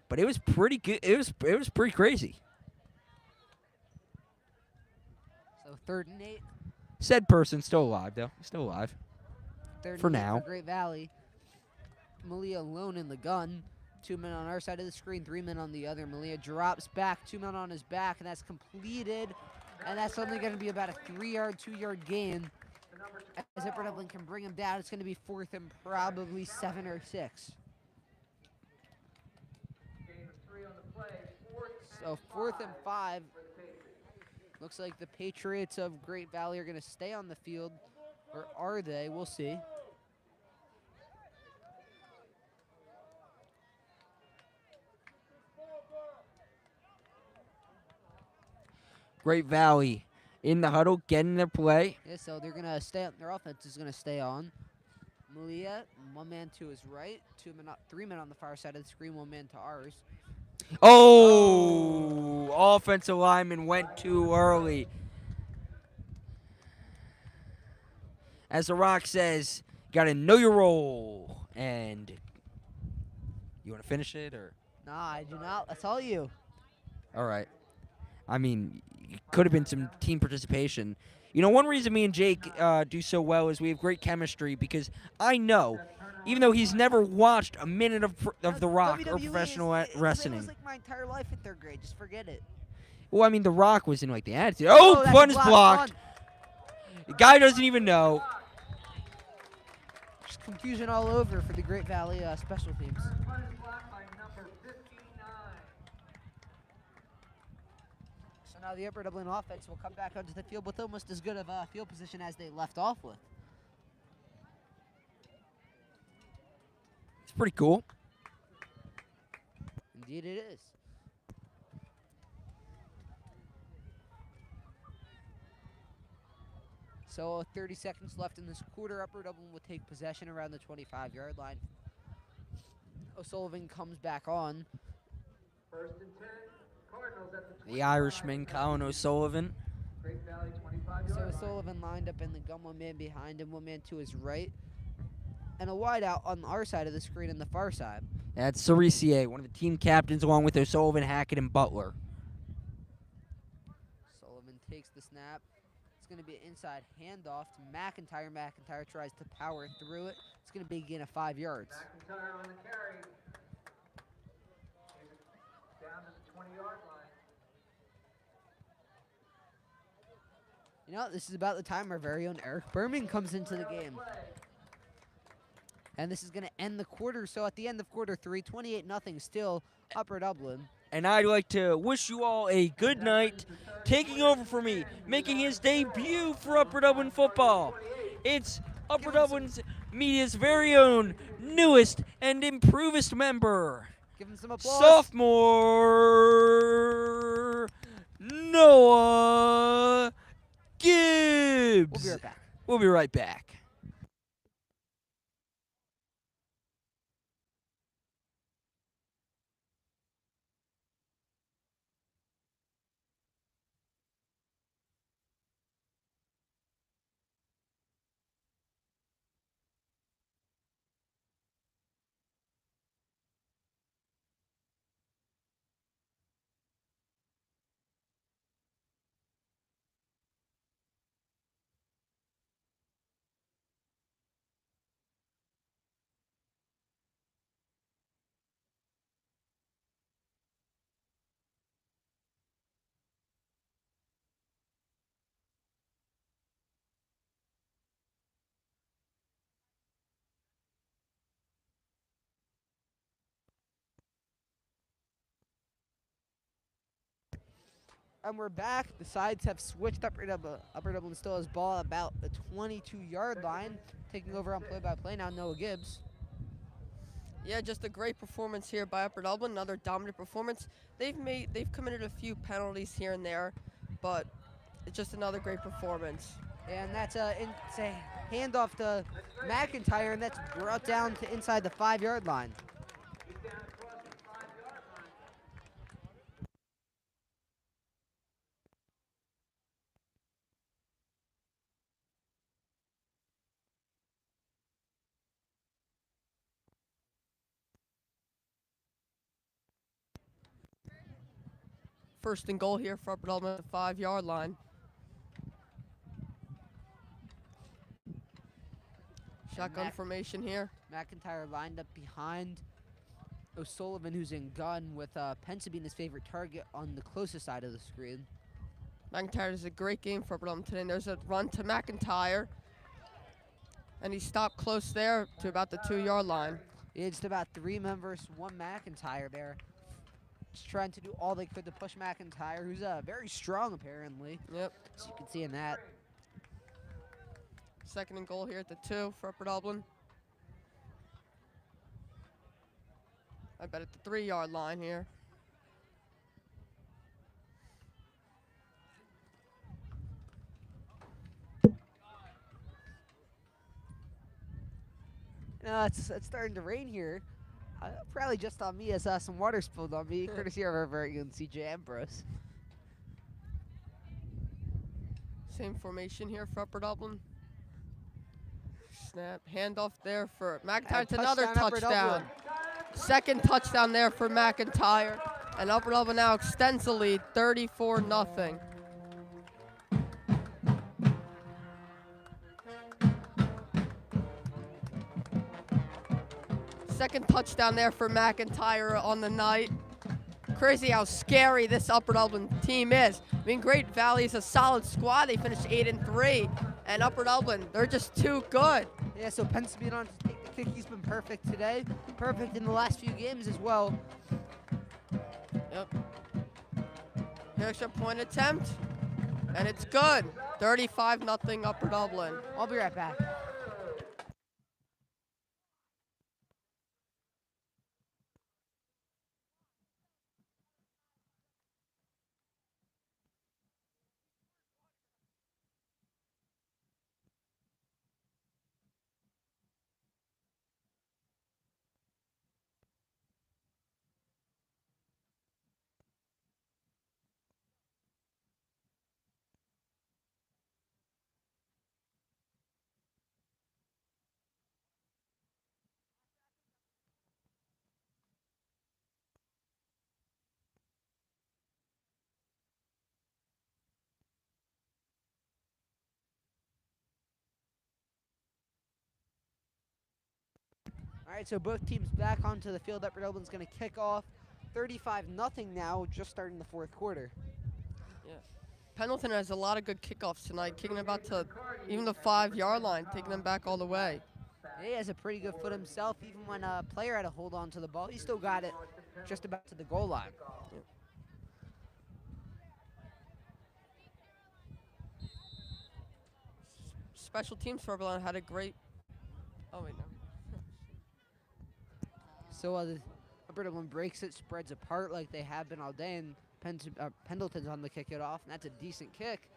But it was pretty good. It was pretty crazy. So 3rd and 8. Said person still alive though. Still alive. 3rd For and 8 now. for Great Valley. Malia alone in the gun. 2 men on our side of the screen, 3 men on the other. Malia drops back, 2 men on his back, and that's completed. And that's only going to be about a 3-yard, 2-yard gain. As Upper Dublin can bring him down, it's going to be 4th and probably 7 or 6. So 4th and 5. Looks like the Patriots of Great Valley are going to stay on the field. Or are they? We'll see. Great Valley in the huddle, getting their play. Yeah, so they're going to stay on. Their offense is going to stay on. Malia, 1 man to his right, 3 men on the far side of the screen, 1 man to ours. Oh, offensive lineman went too early. As The Rock says, you got to know your role. And you want to finish it or? Nah, I do not. That's all you. All right. I mean, it could have been some team participation. You know, one reason me and Jake do so well is we have great chemistry because I know, even though he's never watched a minute of The Rock or WWE professional It wrestling. was like my entire life in 3rd grade. Just forget it. Well, I mean, The Rock was in like the attitude. Oh, that's punt is blocked. blocked. The guy doesn't even know. Just confusion all over for the Great Valley special teams. So now the Upper Dublin offense will come back onto the field with almost as good of a field position as they left off with. It's pretty cool. Indeed it is. So 30 seconds left in this quarter. Upper Dublin will take possession around the 25-yard line. O'Sullivan comes back on. 1st and 10. Cardinals at the 25. The Irishman, Colin O'Sullivan. Great Valley So 25-yard line. O'Sullivan lined up in the gun, 1 man behind him, 1 man to his right. And a wide out on our side of the screen and the far side. That's Cerisier, one of the team captains, along with O'Sullivan, Hackett, and Butler. Sullivan takes the snap. It's going to be an inside handoff to McIntyre. McIntyre tries to power through it. It's going to be a gain of 5 yards. McIntyre on the carry. Down to the 20-yard line. You know, this is about the time our very own Eric Berman comes into the game. And this is going to end the quarter. So at the end of quarter 3, 28-0 still Upper Dublin. And I'd like to wish you all a good night. Taking over for me, making his debut for Upper Dublin football. It's Upper Dublin's media's very own newest and improvest member, Give him some applause. sophomore Noah Gibbs. We'll be right back. We'll be right back. And we're back. The sides have switched. Upper Dublin still has ball about the 22-yard line. Taking over on play-by-play now, Noah Gibbs. Yeah, just a great performance here by Upper Dublin. Another dominant performance. They've committed a few penalties here and there, but it's just another great performance. And that's it's a handoff to McIntyre, and that's brought down to inside the 5-yard line. He's down across the 5-yard line. First and goal here for Upper Dublin at the 5-yard line. Shotgun formation here. McIntyre lined up behind O'Sullivan, who's in gun, with Pensa being his favorite target on the closest side of the screen. McIntyre does a great game for Upper Dublin today. And there's a run to McIntyre. And he stopped close there to about the 2-yard line. It's about 3 members, 1 McIntyre there. Just trying to do all they could to push McIntyre, who's very strong apparently. Yep. As you can see in that. Second and goal here at the 2 for Upper Dublin. I bet at the 3-yard line here. It's starting to rain here. Probably just on me, as some water spilled on me, courtesy of our very good CJ Ambrose. Same formation here for Upper Dublin. Snap, handoff there for McIntyre. It's another Upper touchdown. Dublin. Second touchdown there for McIntyre. And Upper Dublin now extends the lead, 34-0. Second touchdown there for McIntyre on the night. Crazy how scary this Upper Dublin team is. I mean, Great Valley is a solid squad. They finished 8-3, and Upper Dublin, they're just too good. Yeah, so Pensa being on to take the kick. He's been perfect today. Perfect in the last few games as well. Yep. Extra point attempt, and it's good. 35-0 Upper Dublin. I'll be right back. All right, so both teams back onto the field. Upper Dublin's going to kick off 35-0 now, just starting the 4th quarter. Yeah. Pendleton has a lot of good kickoffs tonight, kicking about to even the 5-yard line, taking them back all the way. He has a pretty good foot himself. Even when a player had to hold on to the ball, he still got it just about to the goal line. Yeah. Special teams for Upper Dublin had a great. Oh wait, no. So the Upper Dublin breaks it, spreads apart like they have been all day, and Pendleton's on the kick it off, and that's a decent kick.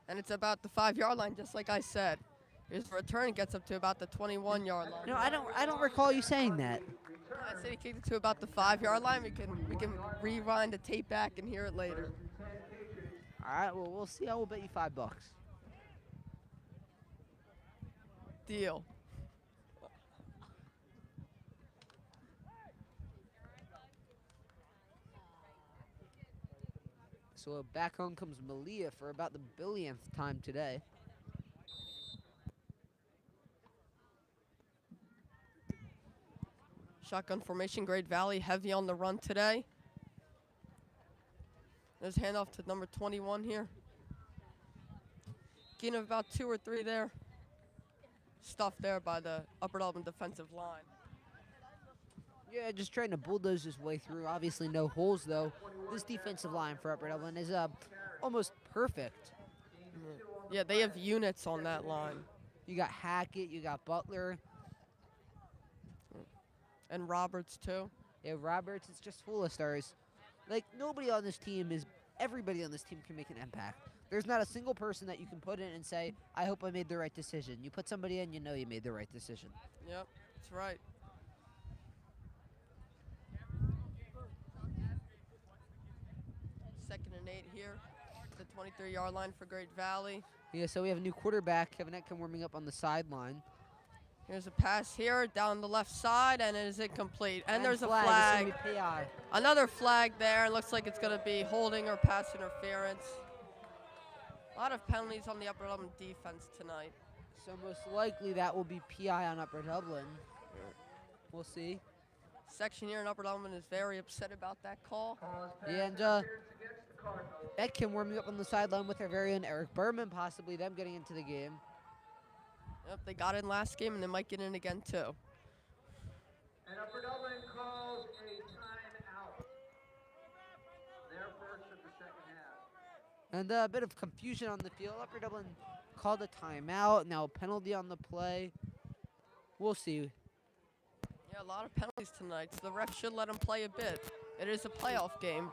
And it's about the 5-yard line, just like I said. His return gets up to about the 21-yard line. No, I don't recall you saying that. I said he kicked it to about the 5-yard line. We can rewind the tape back and hear it later. All right, well, we'll see. I will bet you $5. Deal. So back home comes Malia for about the billionth time today. Shotgun formation, Great Valley, heavy on the run today. There's handoff to number 21 here. Gain of about 2 or 3 there. Stuffed there by the Upper Dublin defensive line. Yeah, just trying to bulldoze his way through. Obviously, no holes though. This defensive line for Upper Dublin is almost perfect. Yeah, they have units on that line. You got Hackett, you got Butler, And Roberts, too. yeah, Roberts. It's just full of stars. Like nobody on this team is. Everybody on this team can make an impact. There's not a single person that you can put in and say, "I hope I made the right decision." You put somebody in, you know you made the right decision. Yep, that's right. Second and 8 here. The 23-yard line for Great Valley. Yeah, so we have a new quarterback, Kevin Etkin, warming up on the sideline. Here's a pass here down the left side, and it is incomplete. And there's a It's flag. gonna be PI. Another flag there. It looks like it's going to be holding or pass interference. A lot of penalties on the Upper Dublin defense tonight. So most likely that will be PI on Upper Dublin. We'll see. Section here in Upper Dublin is very upset about that call. Yeah, and Etkin warming up on the sideline with our very own Eric Berman, possibly them getting into the game. Yep, they got in last game, and they might get in again, too. And Upper Dublin calls a timeout. Their first of the second half. And a bit of confusion on the field. Upper Dublin called a timeout. Now a penalty on the play. We'll see. Yeah, a lot of penalties tonight, so the ref should let them play a bit. It is a playoff game.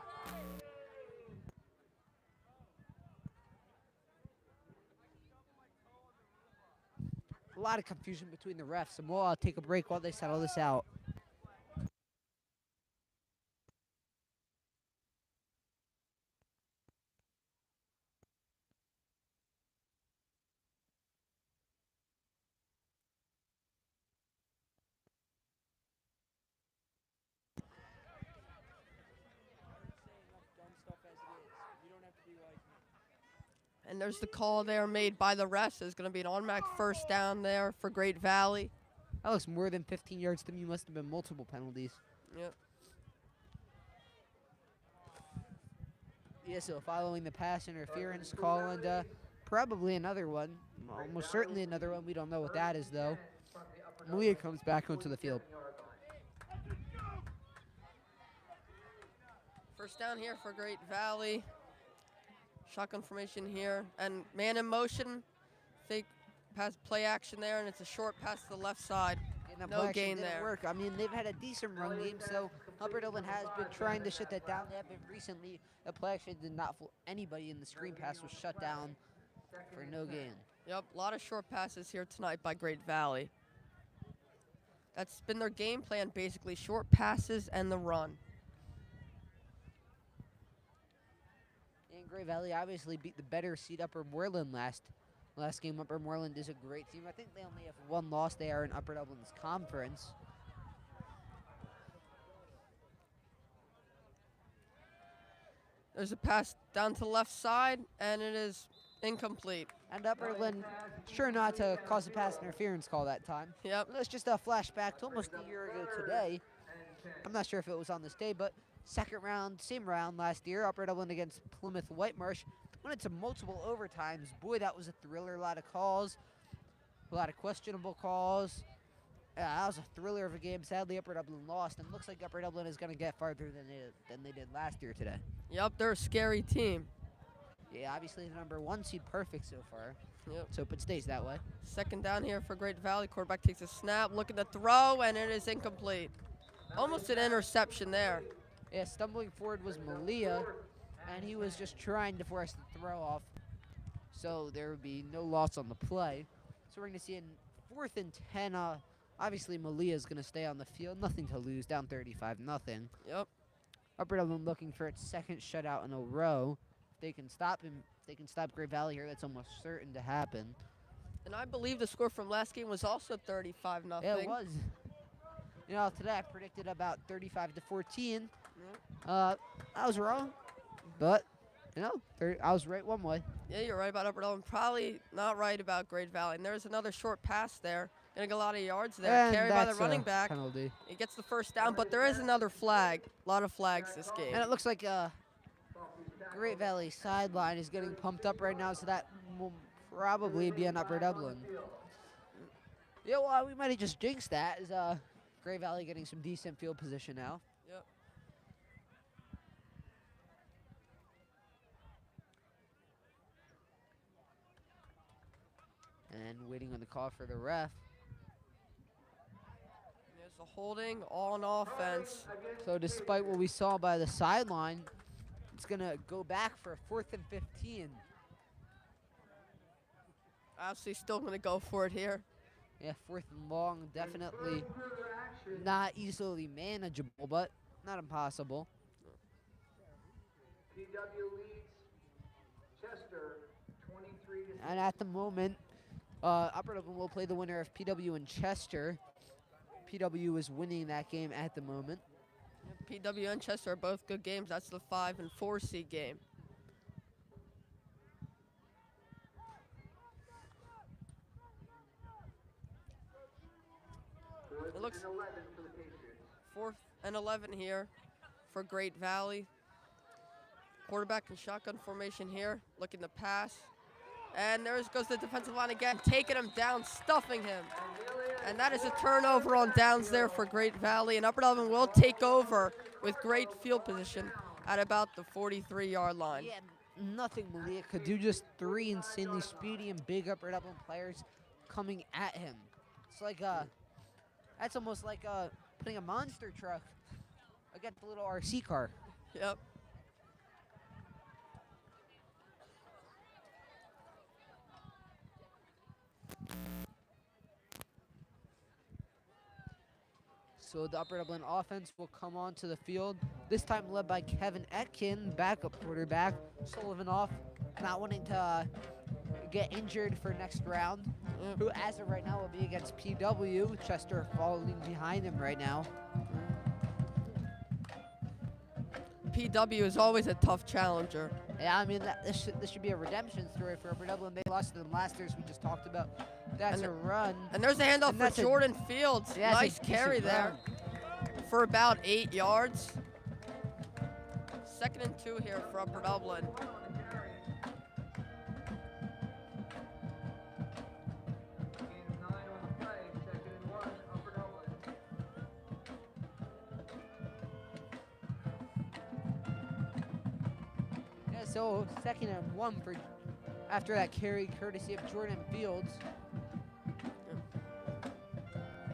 A lot of confusion between the refs, and we'll take a break while they settle this out. And there's the call there made by the refs. There's going to be an automatic first down there for Great Valley. That looks more than 15 yards to me. Must have been multiple penalties. Yep. Yeah, so following the pass interference call and probably another one. Almost certainly another one. We don't know what that is, though. Malia comes back onto the field. First down here for Great Valley. Shotgun formation here. And man in motion. Fake pass play action there, and it's a short pass to the left side. And that No play action gain didn't there. work. I mean, they've had a decent run game, so Upper Dublin has been trying to shut that down. They have been recently. The play action did not fool anybody, and the screen pass was shut down for no gain. Yep, a lot of short passes here tonight by Great Valley. That's been their game plan, basically. Short passes and the run. And Great Valley obviously beat the better seed Upper Moreland last game. Upper Moreland is a great team. I think they only have one loss. They are in Upper Dublin's conference. There's a pass down to the left side, and it is incomplete. And Upper Dublin sure not to cause a pass interference call that time. Yep. That's just a flashback to almost a year ago today. I'm not sure if it was on this day, but second round, same round last year, Upper Dublin against Plymouth Whitemarsh. Went into multiple overtimes. Boy, that was a thriller. A lot of calls, a lot of questionable calls. That was a thriller of a game. Sadly, Upper Dublin lost, and looks like Upper Dublin is going to get farther than they did last year today. Yep, they're a scary team. Yeah, obviously the number one seed, perfect so far. Yep. So hope it stays that way. Second down here for Great Valley. Quarterback takes a snap, looking to throw, and it is incomplete. Almost an interception there. Yeah, stumbling forward was Malia, and he was just trying to force the throw off. So there would be no loss on the play. So we're going to see in 4th and 10. Obviously, Malia is going to stay on the field. Nothing to lose, down 35-0. Yep. Upper Dublin looking for its second shutout in a row. If they can stop him, if they can stop Great Valley here, that's almost certain to happen. And I believe the score from last game was also 35-0. Yeah, it was. You know, today I predicted about 35-14. Yep. I was wrong, but, you know, I was right one way. Yeah, you're right about Upper Dublin. Probably not right about Great Valley. And there's another short pass there. Gonna get a lot of yards there. And Carried by the that's a running back. penalty. He gets the first down, but there is another flag. A lot of flags this game. And it looks like Great Valley sideline is getting pumped up right now, so that will probably be an Upper Dublin. Yeah, well, we might have just jinxed that. As Great Valley getting some decent field position now. Yep. And waiting on the call for the ref. There's the holding on offense. So despite what we saw by the sideline, it's going to go back for a 4th and 15. Obviously still going to go for it here. Yeah, 4th and long, definitely not easily manageable, but not impossible. PW leads Chester 23 to And at the moment, Upper Dublin will play the winner of PW and Chester. PW is winning that game at the moment. PW and Chester are both good games. That's the 5 and 4 seed game. It looks 11 for the Patriots. 4th and 11 here for Great Valley. Quarterback in shotgun formation here, looking to pass. And there goes the defensive line again, taking him down, stuffing him. And that is a turnover on downs there for Great Valley. And Upper Dublin will take over with great field position at about the 43-yard line. Yeah, nothing Malia could do, just 3 insanely speedy and big Upper Dublin players coming at him. It's like, that's almost like putting a monster truck against a little RC car. Yep. So the Upper Dublin offense will come onto the field, this time led by Kevin Etkin, backup quarterback. Sullivan off, not wanting to get injured for next round, who as of right now will be against PW. Chester falling behind him right now. PW is always a tough challenger. Yeah, I mean, this should be a redemption story for Upper Dublin. They lost to them last year, as we just talked about. That's a run. And there's a handoff And that's for Jordan Fields. Yeah, it's a nice carry decent there for about 8 yards. 2nd and 2 here for Upper Dublin. Gains 9 on the play. 2nd and 1, Upper Dublin. Yeah, so 2nd and 1 for after that carry, courtesy of Jordan Fields.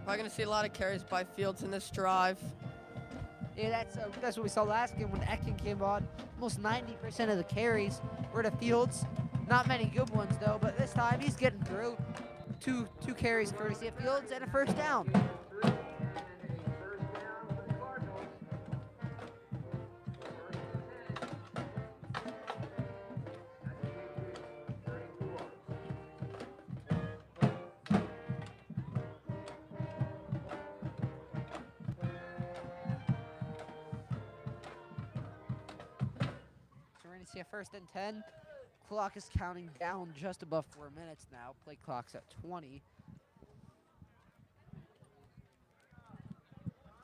Probably going to see a lot of carries by Fields in this drive. Yeah, that's what we saw last game when Etkin came on. Almost 90% of the carries were to Fields. Not many good ones though, but this time he's getting through. Two carries courtesy of Fields and a first down. 3 and a first down for the Cardinals. 1st and 10. At the Patriots 34. So we're gonna see a 1st and 10. Clock is counting down just above 4 minutes now. Play clock's at 20.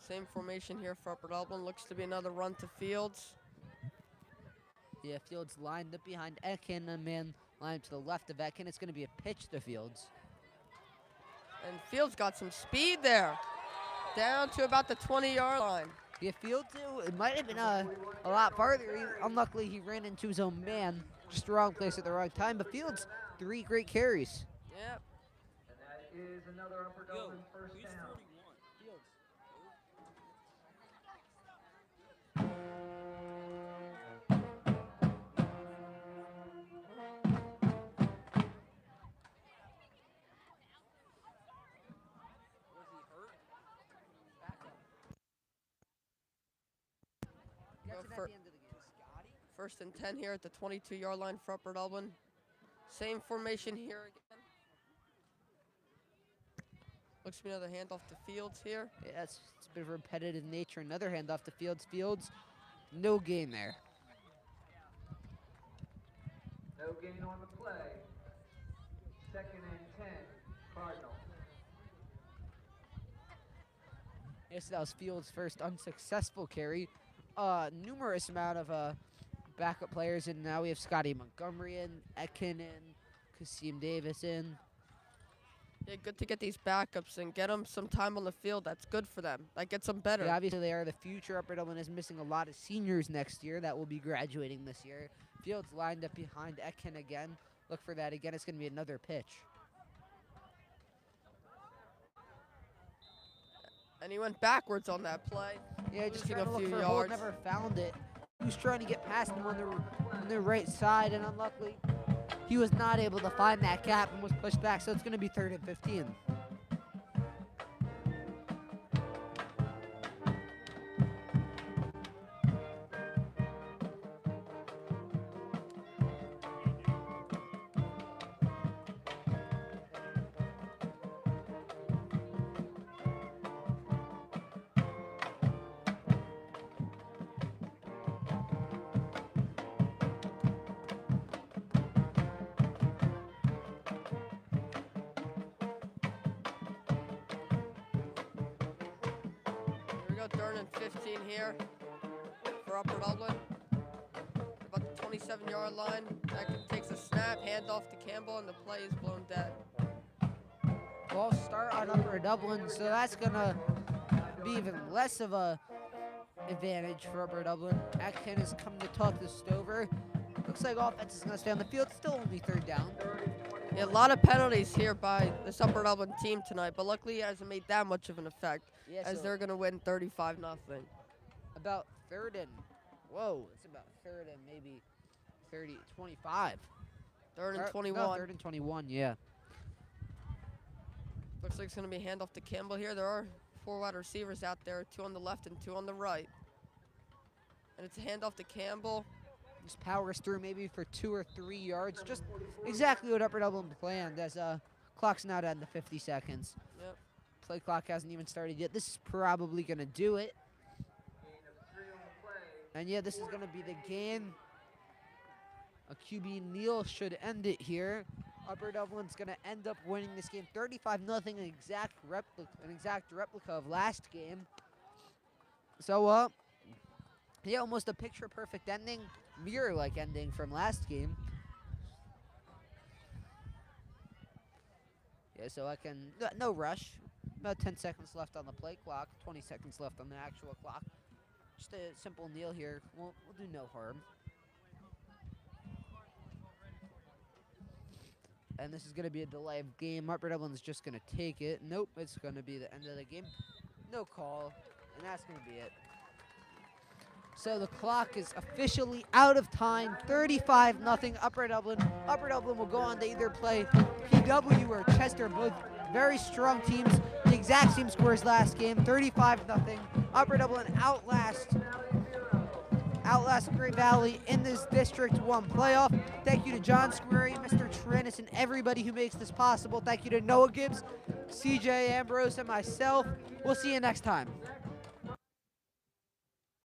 Same formation here for Upper Dublin. Looks to be another run to Fields. Yeah, Fields lined up behind Etkin, a man lined to the left of Etkin. It's gonna be a pitch to Fields. And Fields got some speed there. Down to about the 20-yard line. Yeah, Fields, it might have been a lot farther. Unluckily, he ran into his own man. Just the wrong place at the wrong time. But Fields, 3 great carries. Yep. And that is another Upper Dublin first down. For 1st and 10 here at the 22-yard line for Upper Dublin. Same formation here again. Looks to be another handoff to Fields here. Yeah, it's a bit of repetitive nature. Another handoff to Fields. Fields, no gain there. No gain on the play. 2nd and 10, Cardinals. Yes, that was Fields' first unsuccessful carry. Numerous amount of backup players, and now we have Scotty Montgomery in, Etkin in, Kasim Davis in. Yeah, good to get these backups and get them some time on the field. That's good for them. That gets them better. Yeah, obviously, they are the future. Upper Dublin is missing a lot of seniors next year that will be graduating this year. Fields lined up behind Etkin again. Look for that again. It's going to be another pitch. And he went backwards on that play. Yeah, just Losing trying to a look few for a hold, yards. never found it. He was trying to get past him on the right side, and unluckily, he was not able to find that gap and was pushed back, so it's going to be 3rd and 15. Here we go, 3rd and 15 here for Upper Dublin. About the 27-yard line. Etkin takes a snap, handoff to Campbell, and the play is blown dead. Ball start on Upper Dublin, so that's going to be even less of a advantage for Upper Dublin. Etkin is coming to talk to Stover. Looks like offense is going to stay on the field. Still only 3rd down. Yeah, a lot of penalties here by this Upper Dublin team tonight, but luckily it hasn't made that much of an effect Yeah, as so they're going to win 35-0. about 3rd and, whoa, it's about 3rd and maybe 25. 3rd and 21. No, 3rd and 21, yeah. Looks like it's going to be handoff to Campbell here. There are 4 wide receivers out there, 2 on the left and 2 on the right. And it's a handoff to Campbell. Just powers through maybe for 2 or 3 yards. Just exactly what Upper Dublin planned as clock's now down to 50 seconds. Yep. Play clock hasn't even started yet. This is probably going to do it. And yeah, this is going to be the game. A QB Neal should end it here. Upper Dublin's going to end up winning this game 35-0, an exact replica of last game. So, yeah, almost a picture-perfect ending, mirror-like ending from last game. Yeah, so I can, no rush. About 10 seconds left on the play clock, 20 seconds left on the actual clock. Just a simple kneel here. We'll do no harm. And this is going to be a delay of game. Upper Dublin's just going to take it. Nope, it's going to be the end of the game. No call, and that's going to be it. So the clock is officially out of time. 35-0 Upper Dublin. Upper Dublin will go on to either play PW or Chester, both very strong teams. The exact same scores last game, 35-0. Upper Dublin outlast Great Valley in this District 1 playoff. Thank you to John Squarey, Mr. Trinis, and everybody who makes this possible. Thank you to Noah Gibbs, CJ Ambrose, and myself. We'll see you next time.